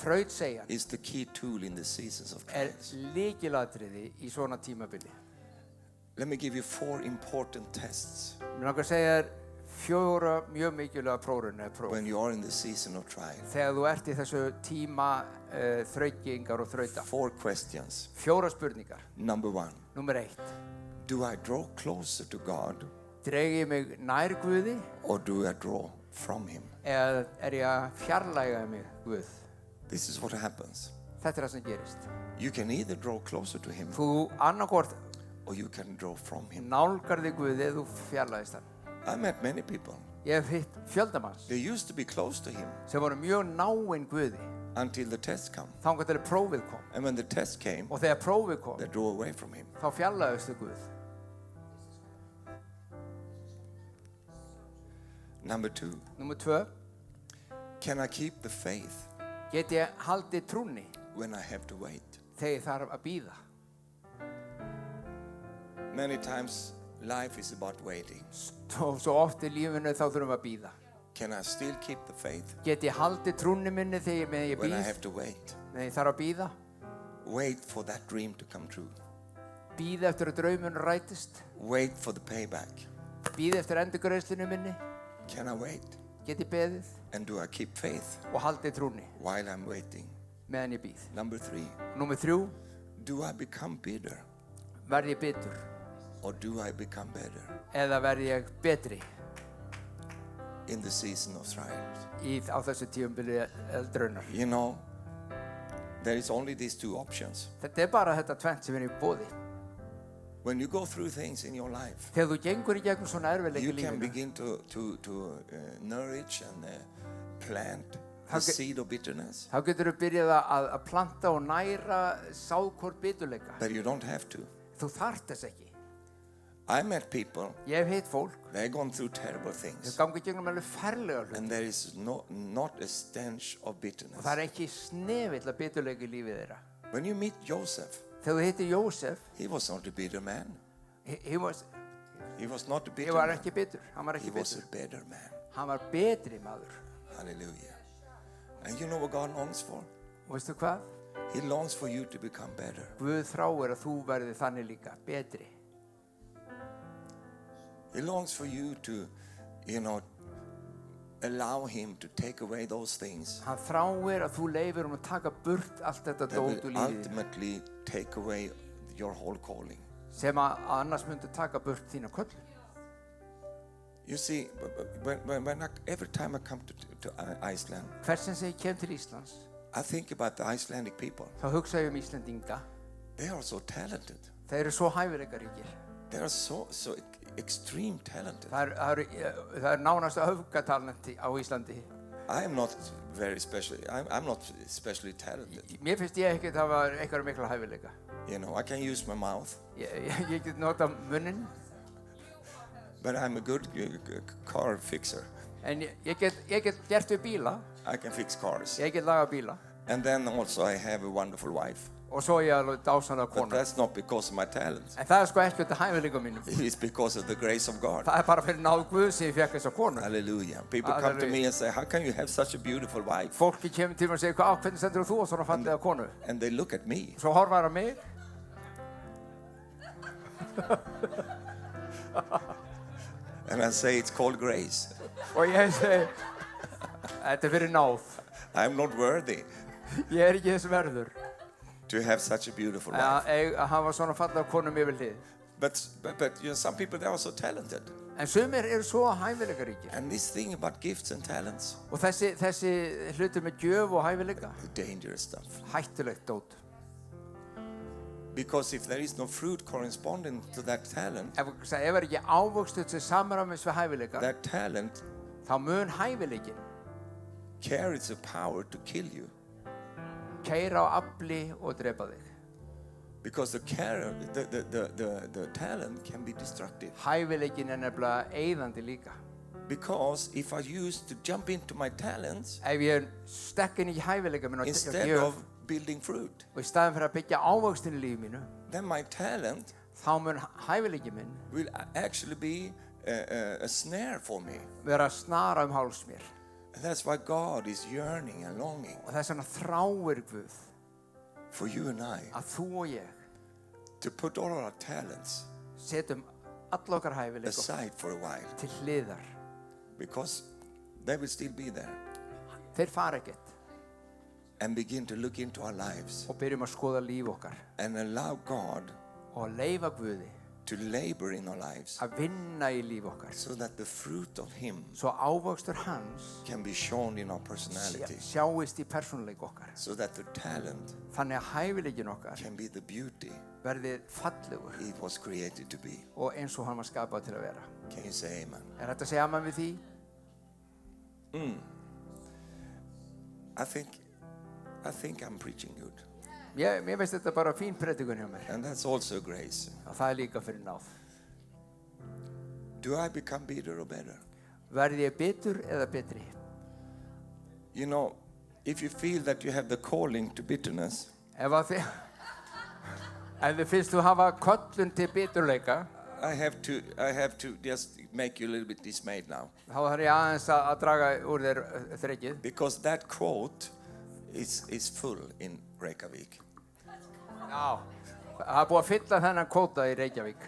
Þrautseigjan is the key tool in the seasons of trials. lykilatriði í svona tímabili. Let me give you 4 important tests Mér langar að segja þér 4 mjög mikilvæga prófraunir eða próf. when you are in the season of trial. Þegar þú ert í þessu tíma þrautingar og þrauta. 4 questions. 4 spurningar. Number 1. Númer 1. Do I draw closer to God Dreg ég mig nær Guði or do I draw from Him? eða ég að fjarlæga mig Guð? This is what happens. Þetta það sem gerist. You can either draw closer to Him Þú annarkvort or you can draw from Him. nálgar þig Guði eða þú fjarlægist hann. I met many people. Ég hef hitt fjöldamanns They used to be close to Him sem voru mjög náinn Guði until the test come. þangað til prófið kom. And when the test came, Og þegar prófið kom, they drew away from Him. þá fjarlægist þau Guð. Number 2. Númer 2. Can I keep the faith Get ég haldið trúnni when I have to wait? þegar ég þarf að bíða? Many times life is about waiting. Svo oft í lífinu þá þurfum við að bíða. Can I still keep the faith Get ég haldið trúnni minni þegar ég when I bíð? have to wait? Þegar ég þarf að bíða? Wait for that dream to come true. Bíða eftir að draumurinn rætist? Wait for the payback. Bíða eftir endurgreiðslunni minni? Can I wait? Get ég beðið? And do I keep faith Og haldið trúnni while I'm waiting? meðan ég bíð. Number 3. Númer 3. Do I become bitter Verð ég bitur? or do I become better Eða verð ég betri in the season of trials? á þessu tímabili eldraunar? You know, there is only these 2 options. Þetta bara þetta tvennt sem er í boði. When you go through things in your life, Þegar þú gengur í gegnum svona erfiðleika you í can lífinu, begin to nourish and plant the Okay. seed of bitterness, þá getur þú byrjað að planta og næra sáðkorn biturleika. but you don't have to. Þú þarft þess ekki. I met people, Ég hef hitt fólk, they've gone through terrible þau things, gangi gegnum alveg ferlega hlut. and there is not a stench of Og bitterness. það er ekki snefill að biturleika í lífið þeirra. When you meet Joseph, Þegar þú hittir Jósef, he was not a bitter man. he was Not a bitter var man. ekki bitur. Hann var He ekki was a bitur. better man. Hann var betri maður. Hallelujah. And you know what God longs for? Og veistu hvað? He longs for you to become better. Guð þráir að þú verði þannig líka betri. He longs for you to, allow Him to take away those things Hann þráir að þú leifir að taka burt allt þetta that dót úr will lífið ultimately take away your whole calling. sem að annars myndi taka burt þína köllun. You see, every time I come to Iceland, Hversin sem ég kem til Íslands, I think about the Icelandic people. þá hugsa ég Íslendinga. They are so talented. Þeir eru svo hæfileikaríkir. They are so extreme talented. Það er nánast öfgatalenti á Íslandi. I am not very special. I'm not especially talented. Mér finnst ég ekki að hafa eitthvað mikla hæfileika. I can use my mouth, Ég get nota munnin, but I'm a good car fixer. en ég get gert við bíla. I can fix cars. Ég get laga bíla. And then also I have a wonderful wife. Og svo ég alveg dásanlega But konu. that's not because of my talent. En það er sko ekki þetta hæfileika mínum. It's because of the grace of God. Það er bara fyrir náð Guð sem ég fekk þessa konu. Hallelujah. People come to me and say, how can you have such a beautiful wife? Fólki kemur til mig og segir, hvernig stendur þú á svona fallega konu? And they look at me. Svo horfa þær á mig. And I say, it's called grace. Og ég segi, þetta er fyrir náð. I'm not worthy Ég er ekki þess verður. to have such a beautiful wife. Að hafa svona fallega konu mér við hlið. But some people, they are so talented. En sumir eru svo hæfileikaríkir. And this thing about gifts and talents, Og þessi hluti með gjöf og hæfileika, dangerous stuff. hættulegt dót. Because if there is no fruit corresponding to that talent, Ef er ekki ávöxtur sem samræmis við hæfileika, that talent þá mun hæfileikin carries the power to kill you. keyra á afli og drepa þig. Because the talent can be destructive. Hæfileikin er nefnilega eyðandi líka. Because if I use to jump into my talents Ef ég stekk inn í hæfileika minn og instead gjöf of building fruit, og í staðin fyrir að byggja ávöxtin í lífi mínu, then my talent þá mun hæfileiki minn will actually be a snare for me. vera snara háls mér. And that's why God is yearning and longing Og þess vegna þráir Guð for you and I að þú og ég to put all our talents setjum alla okkar hæfileika aside for a while, til hliðar. because they will still be there, Þeir fara ekkert and begin to look into our lives og byrjum að skoða líf okkar and allow God og leifa Guði to labor in our lives að vinna í líf okkar so that the fruit of Him svo ávöxtur hans can be shown in our personality, sjáist í persónuleik okkar. so that the talent Þannig að hæfileikin okkar can be the beauty verði fallegur it was created to be. og eins og hann var skapað til að vera. Can you say amen? Er þetta að segja amen við því? I think I'm preaching good. Mér veist þetta bara fín predikun hjá mér. And that's also grace. Og það líka fyrir náð. Do I become bitter or better? Verði ég bitur eða betri? You know, if you feel that you have the calling to bitterness, Ef þið finnst þú hafa köllun til biturleika, I have to just make you a little bit dismayed now. þá þarf ég aðeins að draga úr þér þrekið. Because that quote is full in Reykjavik. Já, það er búið að fylla þennan kvóta í Reykjavík.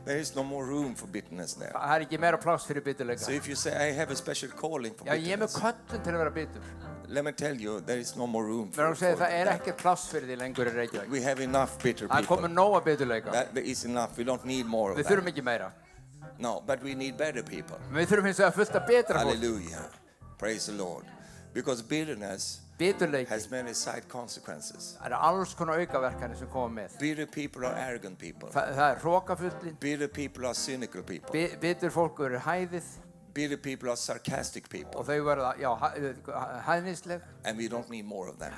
There is no more room for bitterness there. Það er ekki meira pláss fyrir biturleika. So if you say, I have a special calling for Já, ég er með bitterness, köllun til að vera bitur. let me tell you, there is no more room Mér er for að segja það er that. ekkert pláss fyrir því lengur í Reykjavík. We have enough bitter Það er people. komið nóg að biturleika. That is enough. We don't need more of Við that. þurfum ekki meira. No, but we need better people. Við þurfum hins vegar fullt af betra fólk. Hallelujah. Praise the Lord. Because bitterness Biturleiki. has many side consequences. Það eru alls konar aukaverkanir sem koma með. Bitter people are arrogant people. Það er hrókafullin. Bitter people are cynical people. Bitur fólk eru hæðið Bitter people are sarcastic people. og þau verða, já, hæðnisleg. And we don't need more of them.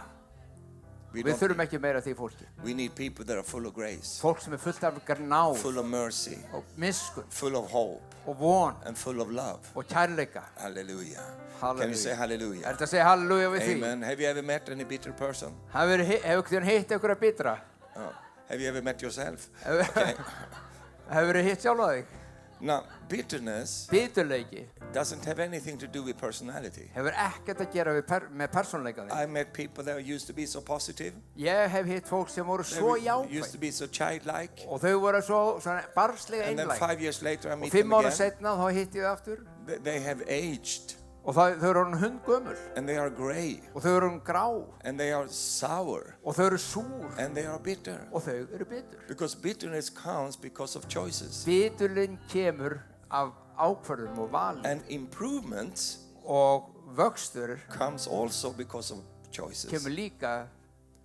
We, Við don't þurfum need, ekki meira af því fólki. we need people that are full of grace, Fólk sem er fullt af náð full of mercy, og miskunn full of hope, og von and full of love. og kærleika. Hallelujah. Hallelujah. Can you say hallelujah? Er þetta að segja halleluja við því? Amen. Have you ever met any bitter person? Hefur þið hitt einhverja bitra? Oh. Have you ever met yourself? Hefur þið hitt sjálfa þig? Now, bitterness Biturleiki doesn't have anything to do with personality. hefur ekkert að gera með persónuleika þig. I met people that used to be so positive, Ég hef hitt fólk sem voru svo used to jákvæð be so childlike, og þau voru svo barnslega and then einlæg. 5 years later I Og meet 5 them ára again. setna þá hitti ég það aftur They have aged, og þau eru orðin hundgömul and they are gray, og þau eru orðin grá and they are sour, og þau eru súr and they are bitter. og þau eru bitur. Because bitterness comes because of choices. Biturlinn kemur af ákvörðum og valum And improvements og vöxtur comes also because of choices. kemur líka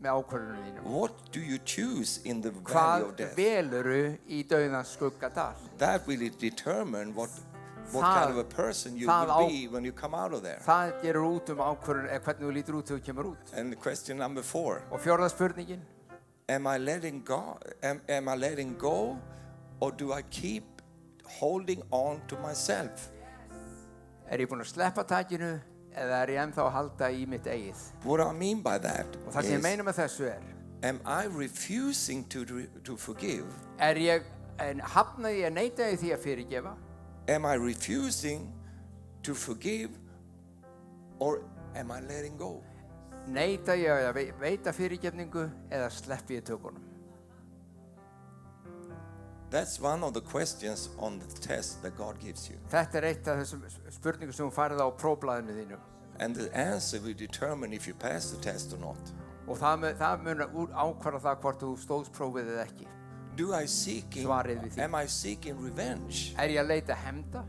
með ákvörðunum þínum. What do you choose in the valley Hvað of death? veluru í dauðans skuggadal? That will determine what Það- kind of a person you það will á- be when you come out of there. Það gerur út ákvörðun eða hvernig þú lítur út þegar þú kemur út. And question number 4. Og fjórða spurningin, Am I letting go? Am I letting go, or do I keep holding on to myself? er ég búinn að sleppa takinu eða er ég ennþá að halda í mitt eigið? What I mean by that Og það sem ég is, meina með þessu am I refusing to forgive? hafnaði ég að neita því að fyrirgefa? Am I refusing to forgive, or am I letting go? Neita ég að veita fyrirgefningu eða sleppi ég tökunum? That's one of the questions on the test that God gives you. Þetta er eitt af þessum spurningum sem hún færði á prófblaðinu þínu. And the answer will determine if you pass the test or not. Og það mun ákvarða það hvort þú stóðst prófið eða ekki. Svarið við því. Am I seeking revenge? Er ég að leita hefnda?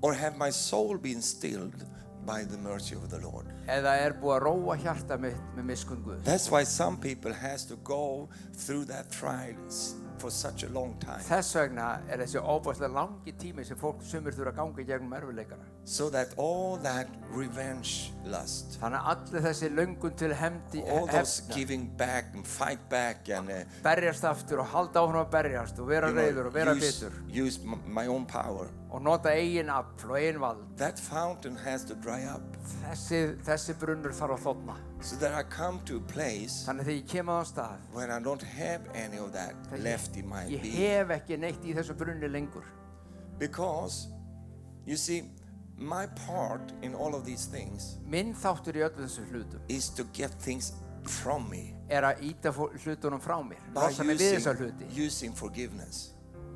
Or have my soul been stilled by the mercy of the Lord? Eða er búið að róa hjarta mitt með miskunn Guðs? That's why some people has to go through that trials for such a long time. Þess vegna er þessi óbærslega langi tími sem fólk sumir þurfa að ganga í gegnum erfiðleikana. So that all that revenge lust, Þannig að allir þessi löngun til hefndi, all those giving back and fight back and berjast aftur og halda áfram að berjast og vera reiður og vera bitur use my own power. og nota eigin afl og eigin vald. that fountain has to dry up. Þessi brunnur þarf að þorna. So that I come to a place Þannig þegar ég kem á stað, where I don't have any of that left in my ég being. hef ekki neitt í þessu brunni lengur. Because, you see, my part in all of these things Minn þáttur í öllu þessu hlutum is to get things from me að íta hlutunum frá mér. by Losa mig við þessa hluti using forgiveness.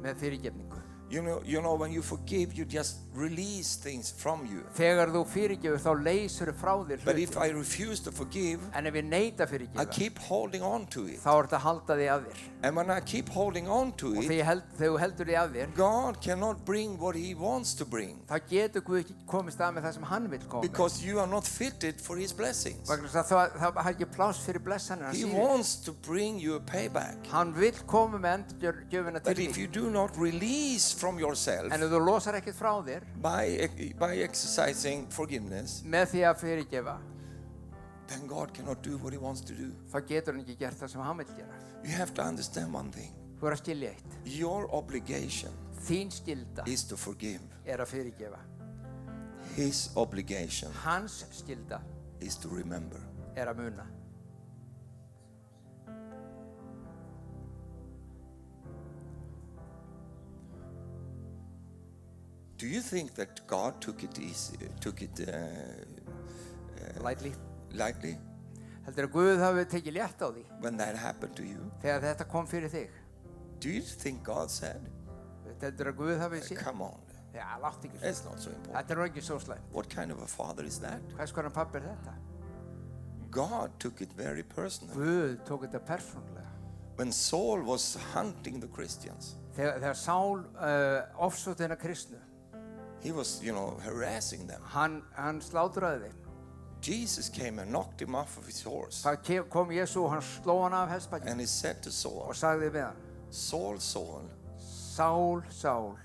með fyrirgefningu. You know, when you forgive, you just release things from you. Þegar þú fyrirgefur þá leysur frá þér But if I hluti. refuse to forgive, En ef ég neita I fyrirgefa, keep holding on to it. þá er þetta að halda því að þér. And when I keep holding on to Og it, þegar þú heldur því að þér, God cannot bring what He wants to bring. þá getur Guð ekki komist að með það sem hann vill koma með. Because you are not fitted for His blessings. Vegna þess að það har ekki pláss fyrir blessanir He hans. wants to bring you a payback. Hann vill koma með endurgjöfina But til if you þín. do not release from yourself En ef þú losar ekkert frá þér by exercising forgiveness, með því að fyrirgefa, then God cannot do what He wants to do. þá getur hann ekki gert það sem hann vill gera. You have to understand one thing. Þú er að skilja eitt. Your obligation Þín skylda is to forgive. er að fyrirgefa. His obligation Hans skylda is to remember. er að muna. Do you think that God took it Lightly. lightly Heldur að Guð hafi tekið létt á því when that happened to you? þegar þetta kom fyrir þig? Do you think God said, Heldur að Guð hafi séð? come on, Já, látt ekki it's svo. not so important. Þetta er nú ekki svo slæmt. What kind of a father is that? Hvers konar pabbi er þetta? God took it very personally. Guð tók þetta persónulega. When Saul was hunting the Christians, Þegar Sál ofsótti hennar kristnu, he was, harassing them. hann slátraði þeim. Jesus came and knocked him off of his horse. Það kom Jesú og hann sló hann af hestbaki And he said to Saul, og sagði við hann, Saul, Saul, Sál, Sál,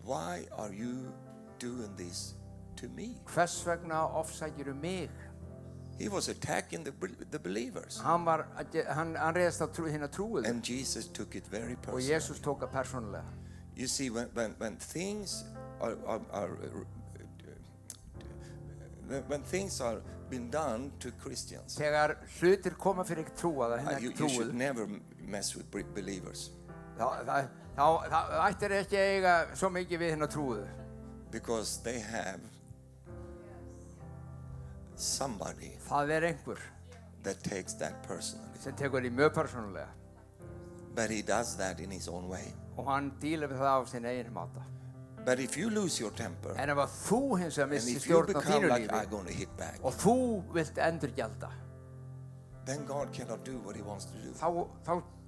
why are you doing this to me? hvers vegna ofsækirðu mig? He was attacking the believers. Hann reyðist á hina trúið And Jesus took it very og personally. Jesús tók það persónulega. You see, when things when things are been done to Christians, Þegar hlutir koma fyrir trúaða, hina you should trúið, never mess with believers. þá ættir ekki að eiga svo mikið við hina trúið. Because they have somebody Það er einhver that takes that personally. sem tekur því mjög persónulega But he does that in his own way. og hann dílar við það á sin eigin máta. But if you lose your temper, En ef að þú hins vegar and missir if you stjórn á become þínu like, I'm lífi going to hit back, og þú vilt endurgjalda, then God cannot do what he wants to do.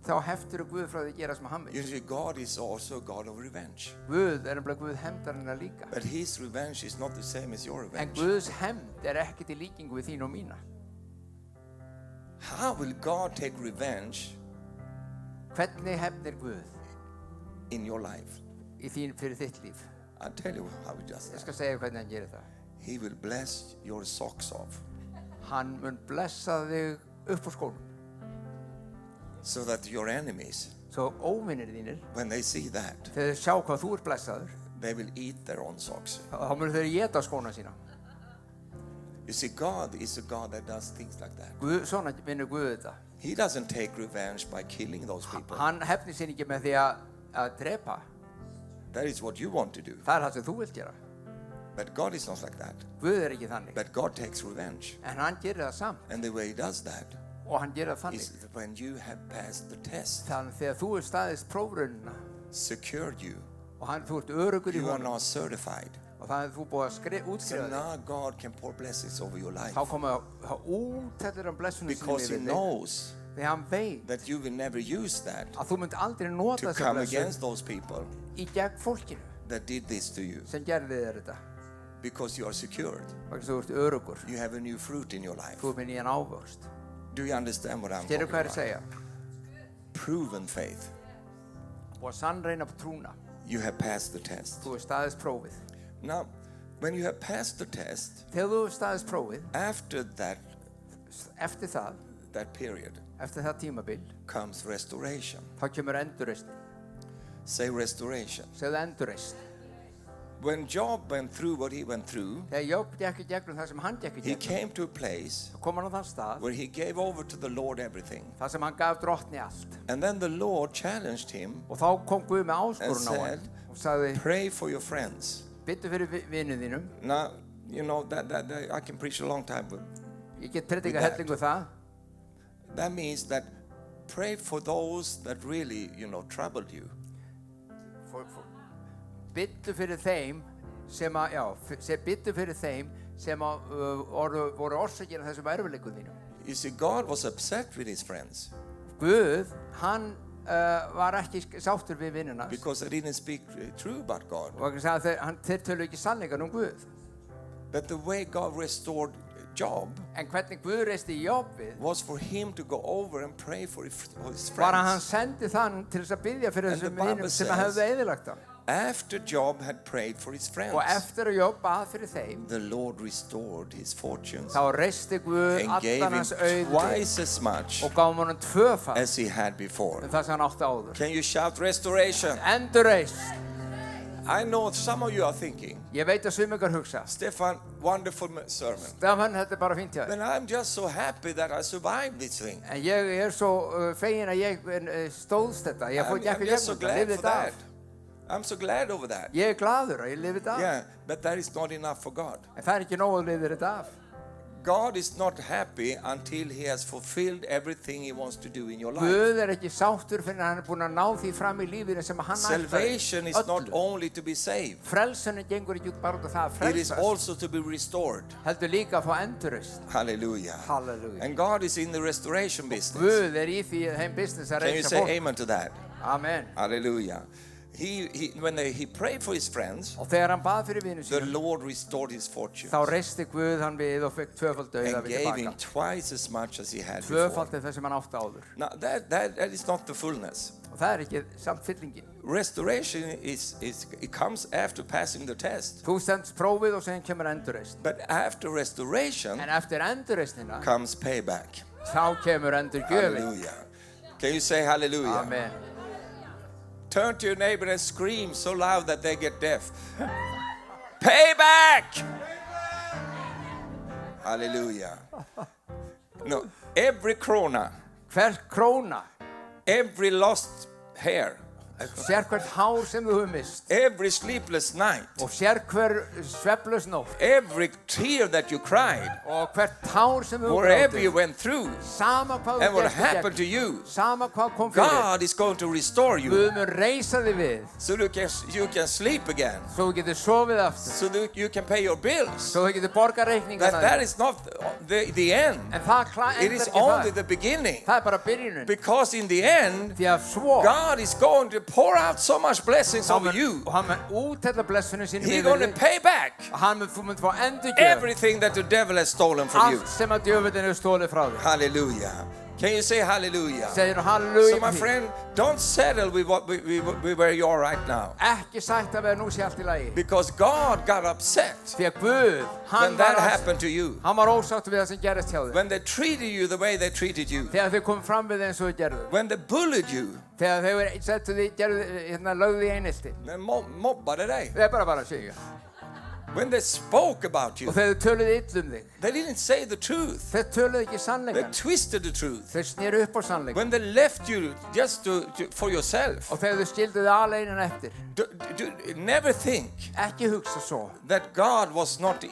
þá heftur Guð frá því að gera sem hann You vill. see, God is also a God of revenge. Guð er nefnilega Guð hefndarinnar líka. But his revenge is not the same as your En revenge. Guðs hefnd er ekki til líkingu við þín og mína. How will God take revenge Hvernig hefnir Guð in your life? fyrir þitt líf? I'll tell you how he does Ég that. skal segja hvernig hann gerir það. He will bless your socks off Hann mun blessa þig upp á skónum. so that your enemies, Svo óvinnir þínir, when they see that, þegar þeir sjá hvað þú ert blessaður, they will eat their own socks. þá mun þeir éta skóna sína. You see, God is a God that does things like that. Svona vinnur Guð þetta. He doesn't take revenge by killing those people. Hann hefnir sín ekki með því að drepa. That is what you want to do. Það er það sem þú vilt gera. But God is not like that. Guð er ekki þannig. But God takes revenge. En hann gerir það samt. And the way he does that Og hann gerir það is þannig. when you have passed the test, Þannig þegar þú ert staðist prófraunina secured you, og þú ert örugur í you are honum now certified. og það er þú búið að So útskrifa þig, now God can pour blessings over your life. þá koma úthellir hann blessunum Because he sinni yfir þig. knows Því hann veit that you will never use that að þú munt aldrei nota to þessa come blessun against those people í gegn fólkinu that did this to you. sem gerði þér þetta. Because you are secured. Vegna þú ert örugur. You have a new fruit in your life. Þú ert með nýjan ávöxt. Do you understand what I'm Skilur talking hvað ég er að about? segja? Proven faith. Og sannreina trúna. You have passed the test. Þú ert staðist prófið. Now, when you have passed the test, Þegar þú ert staðist prófið, after that eftir period það tímabil, comes restoration. þá kemur endurreisn. Say restoration. Segðu endurreisn. when Job went through what he went through, Þegar Job gekk í gegnum það sem hann gekk í he gegnum, came to a place kom hann á þann stað, where he gave over to the Lord everything. þar sem hann gaf drottni allt. And then the Lord challenged him, Og þá kom Guð með áskorun á And hann said, og sagði, pray for your friends. biddu fyrir vinnu þínum. Now, you know, that I can preach a long time, but Ég get predikað With that. hellingu það. that means that pray for those that really, troubled you. Biddu fyrir þeim sem að, biddu fyrir þeim sem að voru orsakir af þessum erfiðleikum þínum. You see, God was upset with his friends Guð, hann var ekki sáttur við vinnuna because they didn't speak true about God. og hann sagði að þeir tölu ekki sannleikan Guð. But the way God restored Job En hvernig Guð reisti Job við was for him to go over and pray for his var að hann friends. sendi þann til þess að biðja fyrir And the þessum Bible vinnum sem says- hefðu eyðilagt hann. After Job had prayed for his friends, Og eftir að Job bað fyrir þeim, the Lord restored his fortunes þá reisti Guð and gave allan him hans auði twice as much og gaf honum tvöfalt as he had before. en það sem hann átti áður. Can you shout restoration? Endurreist. I know some of you are thinking, Ég veit að sum ykkur hugsa, Stefan, wonderful sermon. Stefán, þetta er bara fínt hjá þér. But I'm just so happy that I survived this thing. En ég svo fegin að ég stóðst þetta. Ég fór I'm ekki just so gegnum þetta, glad lifði for þetta that. af. I'm so glad over that. Ég glaður að ég lifði þetta af. Yeah, but that is not enough for God. En það ekki nóg að lifði þetta af. God is not happy until he has fulfilled everything he wants to do in your life. Guð ekki sáttur fyrir að hann búinn að ná því fram í lífinu sem hann Salvation is not öllu. only to be saved. Frelsunin gengur ekki út bara út af það að It is frelsast. also to be restored. Heldur líka að fá endurreist. Hallelujah. Halleluja. And God is in the restoration business. Guð í því þeim business að Can you reisa say fólk. amen to that? Amen. Hallelujah. When he prayed for his friends, Og þegar hann bað fyrir vinnu the sínum, Lord restored his fortunes þá reisti Guð hann við og fekk tvöfald dauða and við gave him tilbaka. twice as much as he had before. Tvöfald það sem hann átti áður. Now that is not the fullness. Og það ekki samt fyllingin. Restoration it comes after passing the test. Þú stendst prófið og sen kemur endurreist. But after restoration En eftir endurreistina, comes payback. þá kemur endurgjöfin. Hallelujah. Can you say hallelujah? Amen. Turn to your neighbor and scream so loud that they get deaf. Payback! Hallelujah. No, every krona, Hver króna, every lost hair, sér hvert hár sem þú hefur mist every sleepless night, og sér hver svefnlaus nótt every tear that you cried, og hvert tár sem þú wherever you grátið, went through, sama hvað and þú what gekk í happened to gegn, you, sama hvað kom fyrir, God is going to restore you Guð mun reisa þig við, so you can sleep again, svo þú getur sofið aftur, so that you can pay your bills. svo þú getur borgað reikningana That þína. is not the end. En það It endar is ekki only það, the beginning. það er bara byrjunin, Because in the end, því að svo God is going to pour out so much blessings over you. og hann mun útella blessunum sínum He's yfir going to þig pay back og hann mun, þú mun fá endurgjöf everything that the devil has stolen from you. allt sem að djöfullinn hefur stólið frá þér. Hallelujah. Can you say hallelujah? Segir So halleluja my með því. friend, don't settle with where you are right now. Ekki sætt að vera nú sé allt í lagi. Because God got upset Því að Guð, when that happened to you. hann var ósáttur við það sem gerist hjá þér. When they treated you the way they treated you. Þegar þau kom fram við eins og þau gerðu. When they bullied you. Þegar þau settu því, lögðu því einelti. They mobbade dig. Það er bara að segja. When they spoke about you. Og þegar þau töluðu illa um þig. They didn't say the truth. Þau töluðu ekki They sannleikan. twisted the truth. Þau sneru upp á sannleikan. When they left you just for yourself. Og þegar þau skildu þig aleinan eftir. Never think Ekki hugsa svo. that God was not,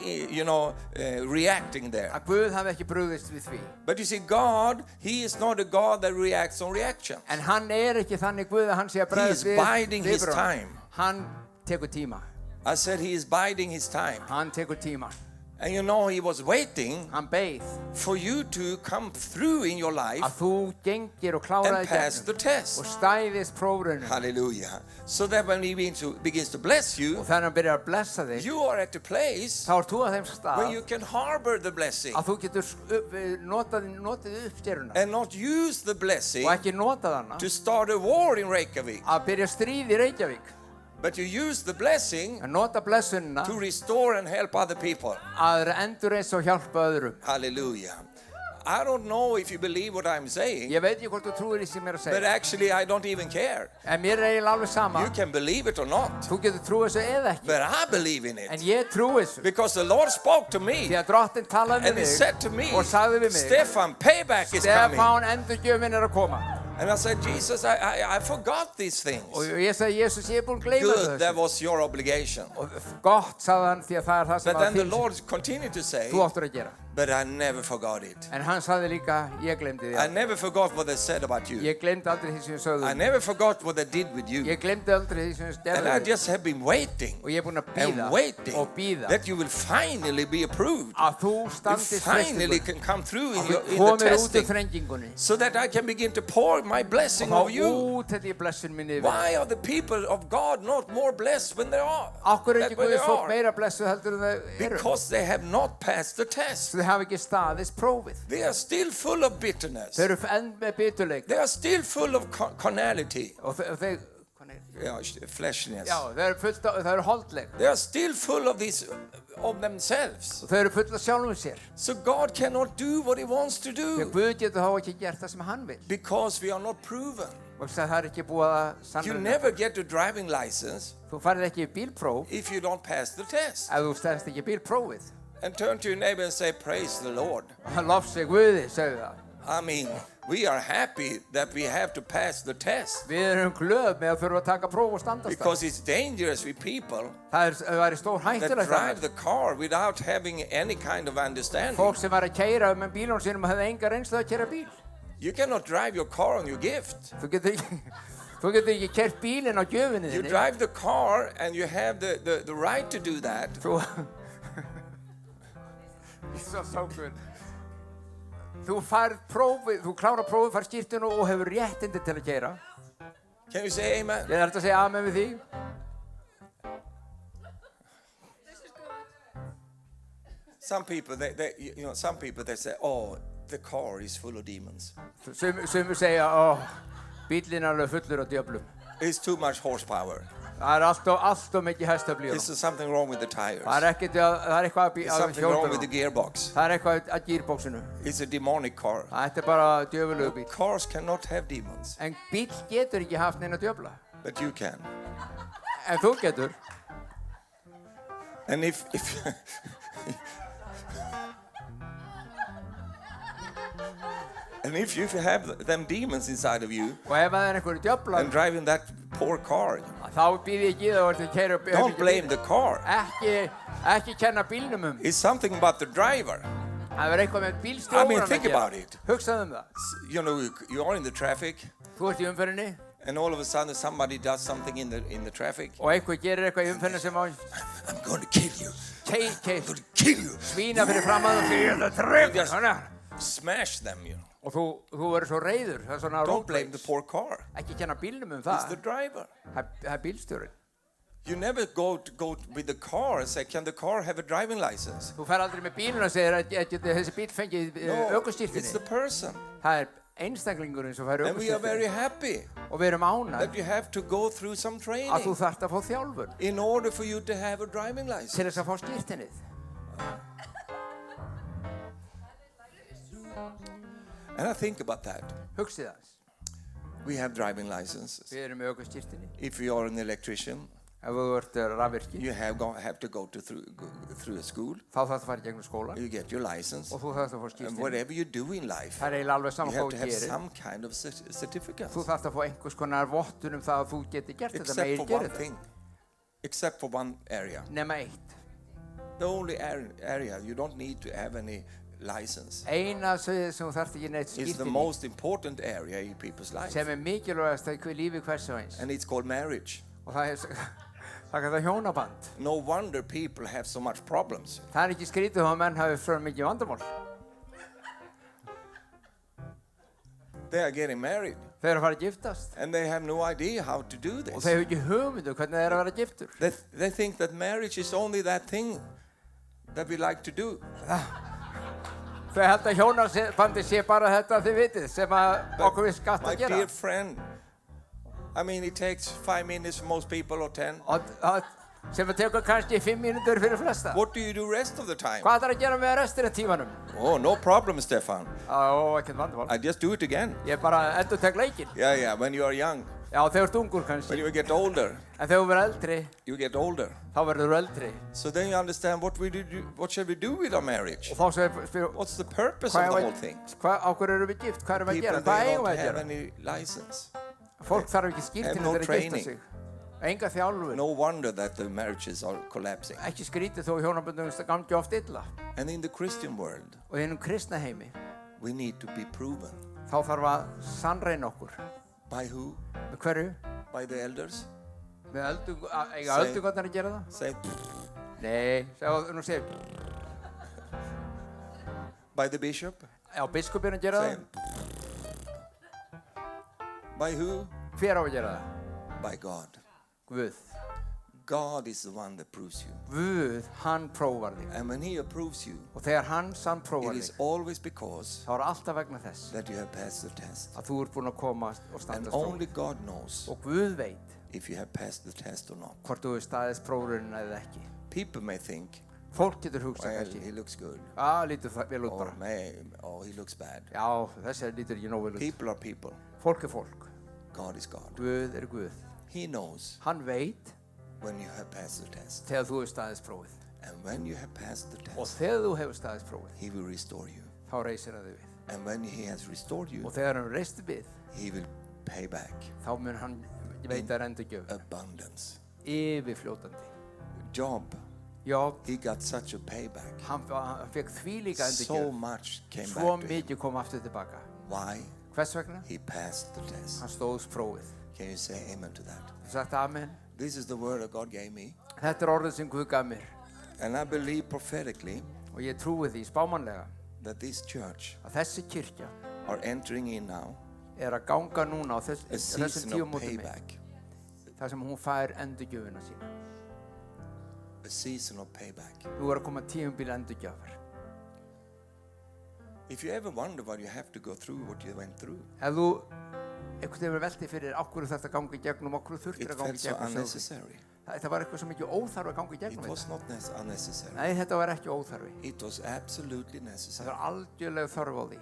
reacting there. Að Guð hafi ekki brugðist við því. But you see, God, He is not a God that reacts on reaction. En hann ekki þannig Guð að hann sé að He bregðast is við biding his viðbrögðum. time. Hann tekur tíma. I said He is biding His time. Hann tekur tíma. And He was waiting Hann beið for you to come through in your life að þú gengir og kláraði and pass the gegnum test. og stæðist prófraunum. Hallelujah. So that when He begins to bless you, Og þegar hann byrjar að blessa þig, you are at a place þá þú að þeim where stað you can harbor the blessing að þú getur notið uppstjöruna and not use the blessing og ekki notað hana to start a war in Reykjavik. að byrja stríð í Reykjavík. But you use the blessing Að nota blessunina to restore and help other people. að endurreisa og hjálpa öðrum. Hallelujah. I don't know if you believe what I'm saying, Ég veit ekki hvort þú trúir í sem ég er að but segja. actually I don't even care. En mér er eiginlega alveg sama. You can believe it or not, Þú getur trúið þessu eða ekki. but I believe in En it. ég trúi þessu. Because the Lord spoke to me Því að drottinn talaði and við he mig said to me, og sagði við mig, Stefan, payback is coming. Stefán, endurgjöfin er að koma. And I said, Jesus, I forgot these things. Og ég sagði, Jesus, ég er búinn að gleyma Good, that þessu. was your obligation. Og gott, sagði hann, því að það er það sem But then að the þín, Lord continued to say, þú áttur að gera. but I never forgot it. En hann sagði líka, ég glemdi því I að. never forgot what they said about you. Ég glemdi aldrei því sem ég sögðu. I never forgot what they did with you. Ég glemdi aldrei því sem ég And I gerði. just have been waiting Og ég er búinn að and bíða waiting og bíða that you will finally be approved. að þú You standist finally freistingu. can come through Að in, þú in the komir út úr testing þrengingunni. so that I can begin to pour my blessing Og over þá you. út þetta í blessun minni yfir. Why are the people of God not more blessed when they are? Akkur er ekki When they Guðs fólk are? meira blessuð heldur en þau eru. Because they have not passed the test. Þau hafa ekki staðist prófið. They are still full of bitterness. Þau eru enn með biturleik. They are still full of carnality. Og þau, Yeah, fleshiness. já, þau eru holdleg. They are still full of this of themselves. Og þau eru full af sjálfum sér. So God cannot do what He wants to Þegar do Guð getur þá ekki gert það sem hann vil. because we are not proven. Og það er ekki búið að You sannlega. never get a driving license Þú farið ekki í bílpróf if you don't pass the test. ef þú stendst ekki í bílprófið. And turn to your neighbor and say, "Praise the Lord." Hann lofsi Guði, segðu það. I mean, we are happy that we have to pass the test Við erum glöð með að þurfa að taka próf og standast það. because it's dangerous with people Það er stór that hættulegt drive það. the car without having any kind of understanding. Fólk sem var að keyra með bílunum sínum og hefði enga reynslu að keyra bíl. You cannot drive your car on your gift. Þú getur ekki keyrt bílinn á gjöfinni You þinni. drive the car and you have the right to do that. So good. Þú færð prófið, þú klárar prófið, færð skírtinu og hefur réttindi til að keyra. Can you say amen? Ég er að segja amen við því. Some people, some people they say, "Oh, the car is full of demons. Sumir segja, bílinn er alveg fullur af djöflum. It's too much horsepower. Það er allt of mikið hestöfl í Is honum. there something wrong with the tires? Það er eitthvað Is að something wrong hjólbörunum. with the gearbox? Það er eitthvað að gírbóksinu. It's a demonic car. Þetta er bara djöfulegu bíl. Cars cannot have demons, En bíl getur ekki haft neina djöfla. but you can. En þú getur. And if and if you have them demons inside of you Og ef það er einhverju djöflar, and driving that poor car, þá býð ég ekki það að keyra upp. don't blame the car. Ekki kenna bílnum um. It's something about the driver. Það er eitthvað með I bílstjóran mean, að think gera. about it. Hugsaðu það. You know, you are in the traffic, Þú ert í umferðinni and all of a sudden somebody does something in the traffic. og einhver gerir eitthvað í umferðinni sem á I'm going to kill you. I'm going to kill you. svína fyrir fram að þú Just fyrir. smash them, you know. Og þú verður svo reiður. Það er svona Don't blame the roadblock. poor car. Ekki kenna bílnum um It's the það. driver. Það er bílstjórin. You never go with the car and say, "Can the car have a driving license?" Þú fer aldrei með bílun og segir að þessi bíl fengið No, ökustýrtinni. it's the person. Það er einstaklingurinn sem fær And we are very ökustýrtinni. happy Og við erum ánægð that you have to go through some að þú training þarft að fá þjálfun in order for you to have a driving til license. þess að fá skýrtinnið. And I think about that. Hugsið það. We have driving licenses. Við erum með ökustýrtinni. If you are an electrician, Ef þú ert rafvirki, you have to go through a school. þá þarf það að fara í gegnum skóla You get your license. og þú þarf að fá And skýrtinni. whatever you do in life, Það er eiginlega alveg you saman have hvað to þú have gerir. some kind of certificate. Þú þarf að fá einhvers konar vottun það að þú geti gert þetta Except megin for gerir one þetta. thing. Except for one area. Nema eitt. The only area you don't need to have any license. Eina sem þú þarft ekki neitt It's the skýrtinni most important area in people's life. sem er mikilvægast í lífi hvers og eins. And it's called marriage. Og það er það hjónaband. No wonder people have so much problems. Það er ekki skrítið að menn hafi svo mikið vandamál. They are getting married Þau eru að fara að giftast and they have no idea how to do og this. þau hefur ekki hugmyndu hvernig það er að vera giftur. They think that marriage is only that thing that we like to do. Þau held að hjónabandi sé bara þetta þið vitið sem að okkur við skatt My að gera. dear friend, I mean, it takes 5 minutes for most people or 10. Og sem að tekur kannski 5 mínútur fyrir flesta. What do you do rest of the time? Hvað ætlar að gera með restina af tímanum? Oh, no problem, Stefan. Ekkert vandamál. I just do it again. Ég bara endurtek leikinn. Yeah, when you are young. Já, þegar þú ert ungur When kannski. you get older, En þegar þú verður eldri, you get older. þá verður þú eldri. So then you understand what shall we do with our marriage? Og þá spyrir, What's the purpose of the whole thing? á hverju erum við gift? Hvað erum við að People, gera? they Hvað eigum don't við að have gera? any license. Fólk þarf ekki skírteini have no til að gifta training. sig. Enga þjálfun. No wonder that the marriages are collapsing. Ekki skrítið þó hjónaböndum gangi oft illa. And in the Christian world, Og í einum kristna heimi, we need to be proven. þá þarf að sannreina okkur. By who? Með hverju? By the elders? Með eiga Say- öldungarnir að gera það? Say, Nei, nú segir, by the bishop? já, biskupinn að gera Say, það? by who? Hver á að gera það? By God. Guð. God is the one that proves you. Guð, hann prófar þig. And when he approves you, Og þegar hann sannprófar it is þig, always because þá er alltaf vegna þess that you have passed the test. að þú ert búinn að koma og And standast only prófið. God knows Og Guð veit if you have passed the test or not. hvort þú er staðist prófurinn eða ekki. People may think, Fólk getur hugsað well, kannski, he looks good. lítur það vel út Or, bara. he looks bad. Já, þessi lítur ekki nóg vel út. People are people. Fólk er fólk. God is God. Guð er Guð. He knows Hann veit when you have passed the test. þegar þú er staðist prófið. And when you have passed the Og test, þegar þú hefur staðist prófið, he will restore you. þá reisir það þig við. And when he has restored you, Og þegar hann reistir við, he will pay back þá mun hann veita endurgjöf. abundance. Yfirfljótandi. Job, Já, he got such a payback. hann fekk þvílíka So endurgjöf. much came Svo back to him. mikið kom aftur tilbaka. Why? Hvers vegna? He passed the test. Hann stóðst prófið. Can you say amen to that? Þú sagt amen. This is the word that God gave me. Þetta er orðið sem Guð gaf mér. And I believe prophetically Og ég trúi því spámanlega that this church að þessi kirkja are entering in now er að ganga núna á a þessum season of tíumótum payback. þar sem hún fær endurgjöfina sína. A season of payback. Nú er að koma tímabíl endurgjafar. If you ever wonder why you have to go through what you went through, Ef þú einhvern veginn velti fyrir okkur þetta gangi gegnum, okkur þurftir it að gangi felt so gegnum sjálfur. unnecessary. Þetta var eitthvað sem ekki óþarfi að gangi It gegnum was þetta. not unnecessary. Nei, þetta var ekki óþarfi. It was absolutely Það necessary var algjörlega þörf á því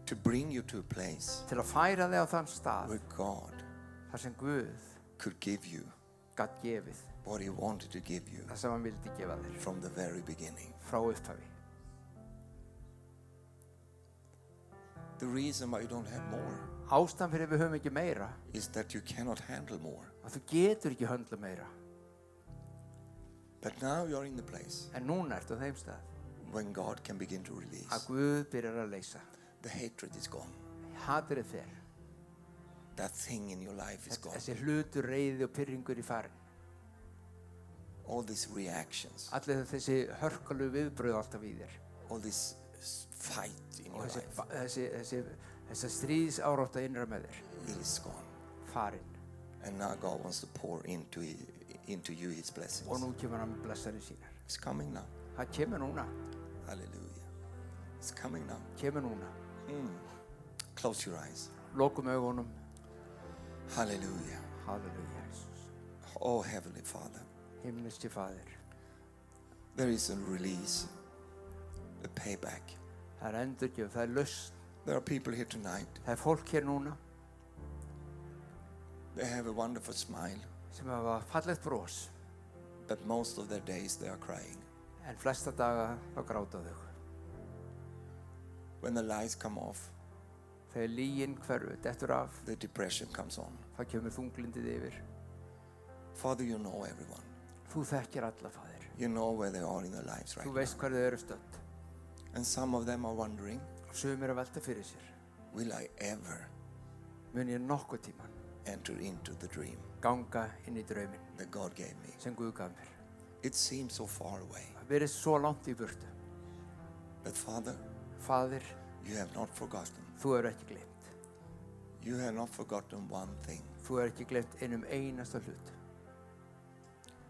to bring you to a place til að færa þig á þann stað where God þar sem Guð could give you gat gefið what he wanted to give you það sem hann vildi gefa þér from the very beginning. frá upphafi. The reason why you don't have more Ástæðan fyrir við höfum ekki meira is that you cannot handle more. að þú getur ekki höndla meira. But now you're in the place En núna ertu á þeim stað when God can begin to að release. Guð byrjar að leysa. The hatred is gone. Hatrið fer. That thing in your life is gone. Þessi hlutur, reiði og pyrringur í farin. All these reactions, Allir þessi hörkalu viðbröð alltaf í þér. all this fight in Og your þessi life, stríðsárátta innra með þér. it is gone. Farin. And now God wants to pour into you his Og blessings. nú kemur hann með blessanir sínar. It's coming now. Það kemur núna. Hallelujah. It's coming now. Kemur núna. Close your eyes. Lokum augunum. Hallelujah. Halleluja, Jesus. Oh, Heavenly Father, Himneski Faðir. there is a release, a payback. Það er endurgjöf, það er lausn. There are people here tonight. Það er fólk hér núna They have a wonderful smile, sem hafa fallegt bros. but most of their days they are crying. En flesta daga þá gráta þau. When the lies come off, Þegar lygin hverfu dettur af, the depression comes on. þá kemur þunglindið yfir. Father, you know everyone. Þú þekkir alla, Faðir. You know where they are in their lives right Þú now. veist hvar þau eru stödd. And some of them are wondering, Og sumir að velta fyrir sér. will I ever Mun ég nokkuð tíman enter into the dream ganga inn í drauminn that God gave me? sem Guð gaf mér. It seems so far away. Það verið svo langt í burtu. But Father, Faðir, you have not forgotten. þú hefur ekki gleymt. You have not forgotten one thing. Þú hefur ekki gleymt einum einasta hlut.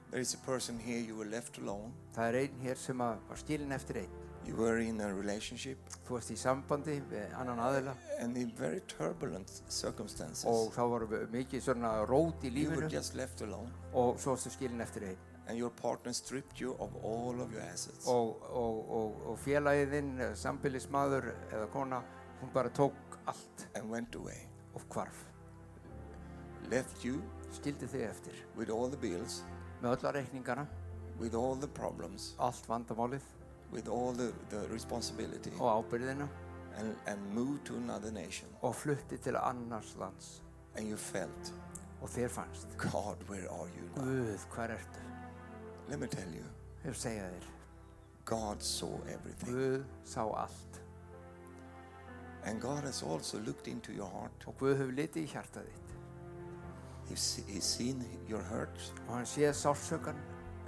There is a person here you were left alone. Það er einn hér sem var skilinn eftir einn. You were in a relationship Þú varst í sambandi við annan aðila and in very turbulent circumstances. og þá var mikið svona rót í You were lífinu just left alone og svo varstu skilin eftir einn. and your partner stripped you of all of your assets. Og félagið þinn, sambýlismaður eða kona, hún bara tók allt And went away. og hvarf. Left you Skildi þig eftir with all the bills, með ölla reikningana, with all the problems, allt vandamálið with all the responsibility, og ábyrðina and moved to another nation. og flutti til annars lands. And you felt, Og þér fannst, God, where are you now? Guð, hvar ertu? Let me tell you, Ég vil segja þér, God saw everything. Guð sá allt. And God has also looked into your heart. Og Guð hefur litið í hjartað þitt. He's seen your hurt, Og hann séð sársökan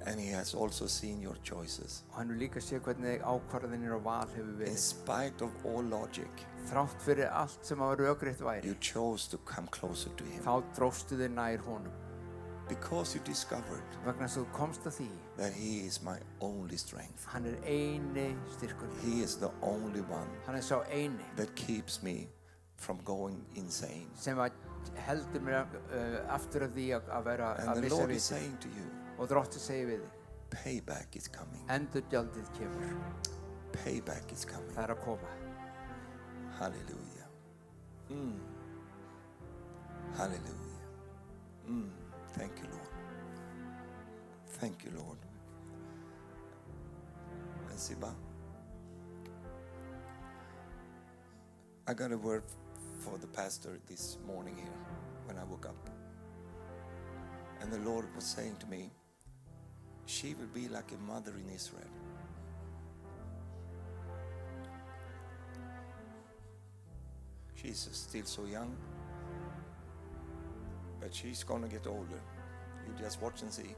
and he has also seen your choices. og hann hefur líka séð hvernig ákvarðanir og val hefur In verið. spite of all logic, Þrátt fyrir allt sem að rökrétt you væri, chose to come closer to him þá dróstu þig nær honum. because you discovered Vegna þess að þú komst að því, that he is my only strength. hann eini styrkur. He is the only one Hann sá eini that keeps me from going insane. sem að heldur mér aftur af því að vera And að the missa Lord is vitið. saying to you, Og Drottinn segir við þig, payback is coming. endurgjaldið kemur. Payback is coming. Það að koma. Hallelujah. Hallelujah. Thank you, Lord. Thank you, Lord. And Siba, I got a word for the pastor this morning here when I woke up. And the Lord was saying to me, she will be like a mother in Israel. She's still so young, but she's gonna get older. You just watch and see.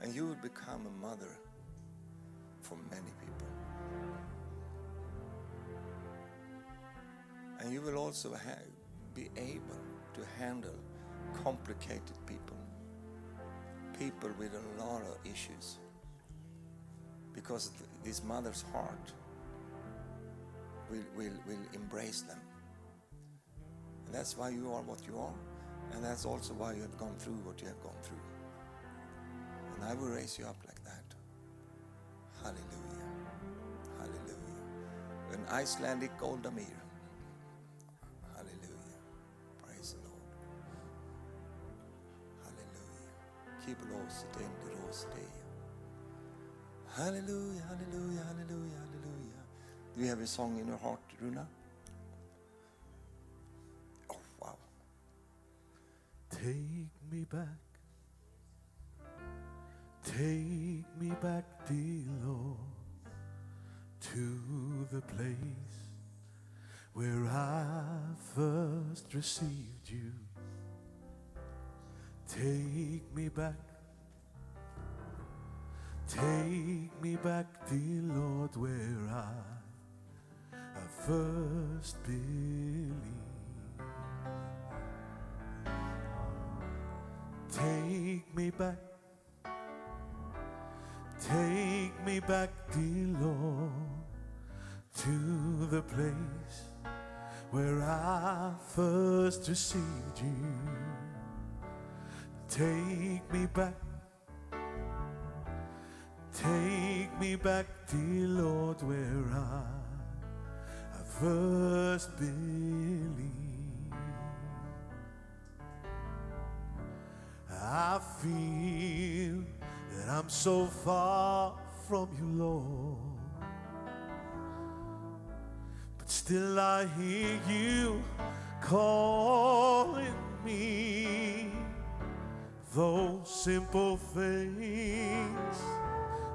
And you will become a mother for many people. And you will also be able to handle complicated people. People with a lot of issues. Because this mother's heart will embrace them. And that's why you are what you are. And that's also why you have gone through what you have gone through. And I will raise you up like that. Hallelujah. Hallelujah. An Icelandic Goldamir. Hallelujah. Praise the Lord. Hallelujah. Keep lost in the rose day. Hallelujah, hallelujah, hallelujah, hallelujah. Do you have a song in your heart, Runa? Oh, wow. Take me back, dear Lord, to the place where I first received you. Take me back, dear Lord, where I first believed. Take me back, dear Lord, to the place where I first received you. Take me back, dear Lord, where I first believed. I feel that I'm so far from you, Lord, but still I hear you calling me. Those simple things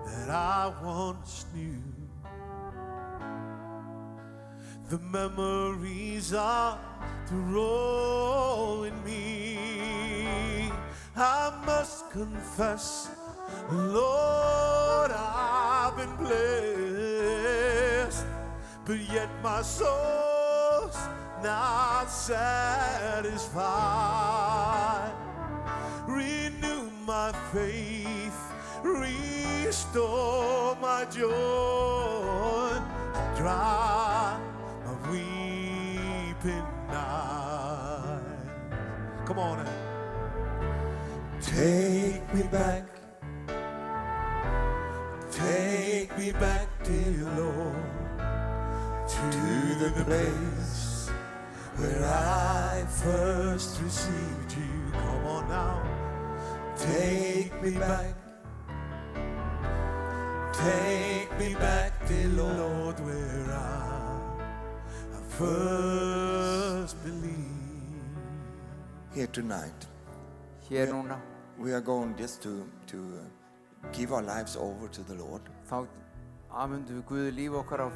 that I once knew, the memories are to roll in me. I must confess, Lord, I've been blessed, but yet my soul's not satisfied. Renew my joy, dry my weeping eyes. Come on in. Take me back, dear Lord, to the place where I first received you. Come on now. Take me back, dear Lord, where I first believed. Here tonight, Hér núna, we are going just to give our lives over to the Lord. þá afmyndum við Guði líf okkar á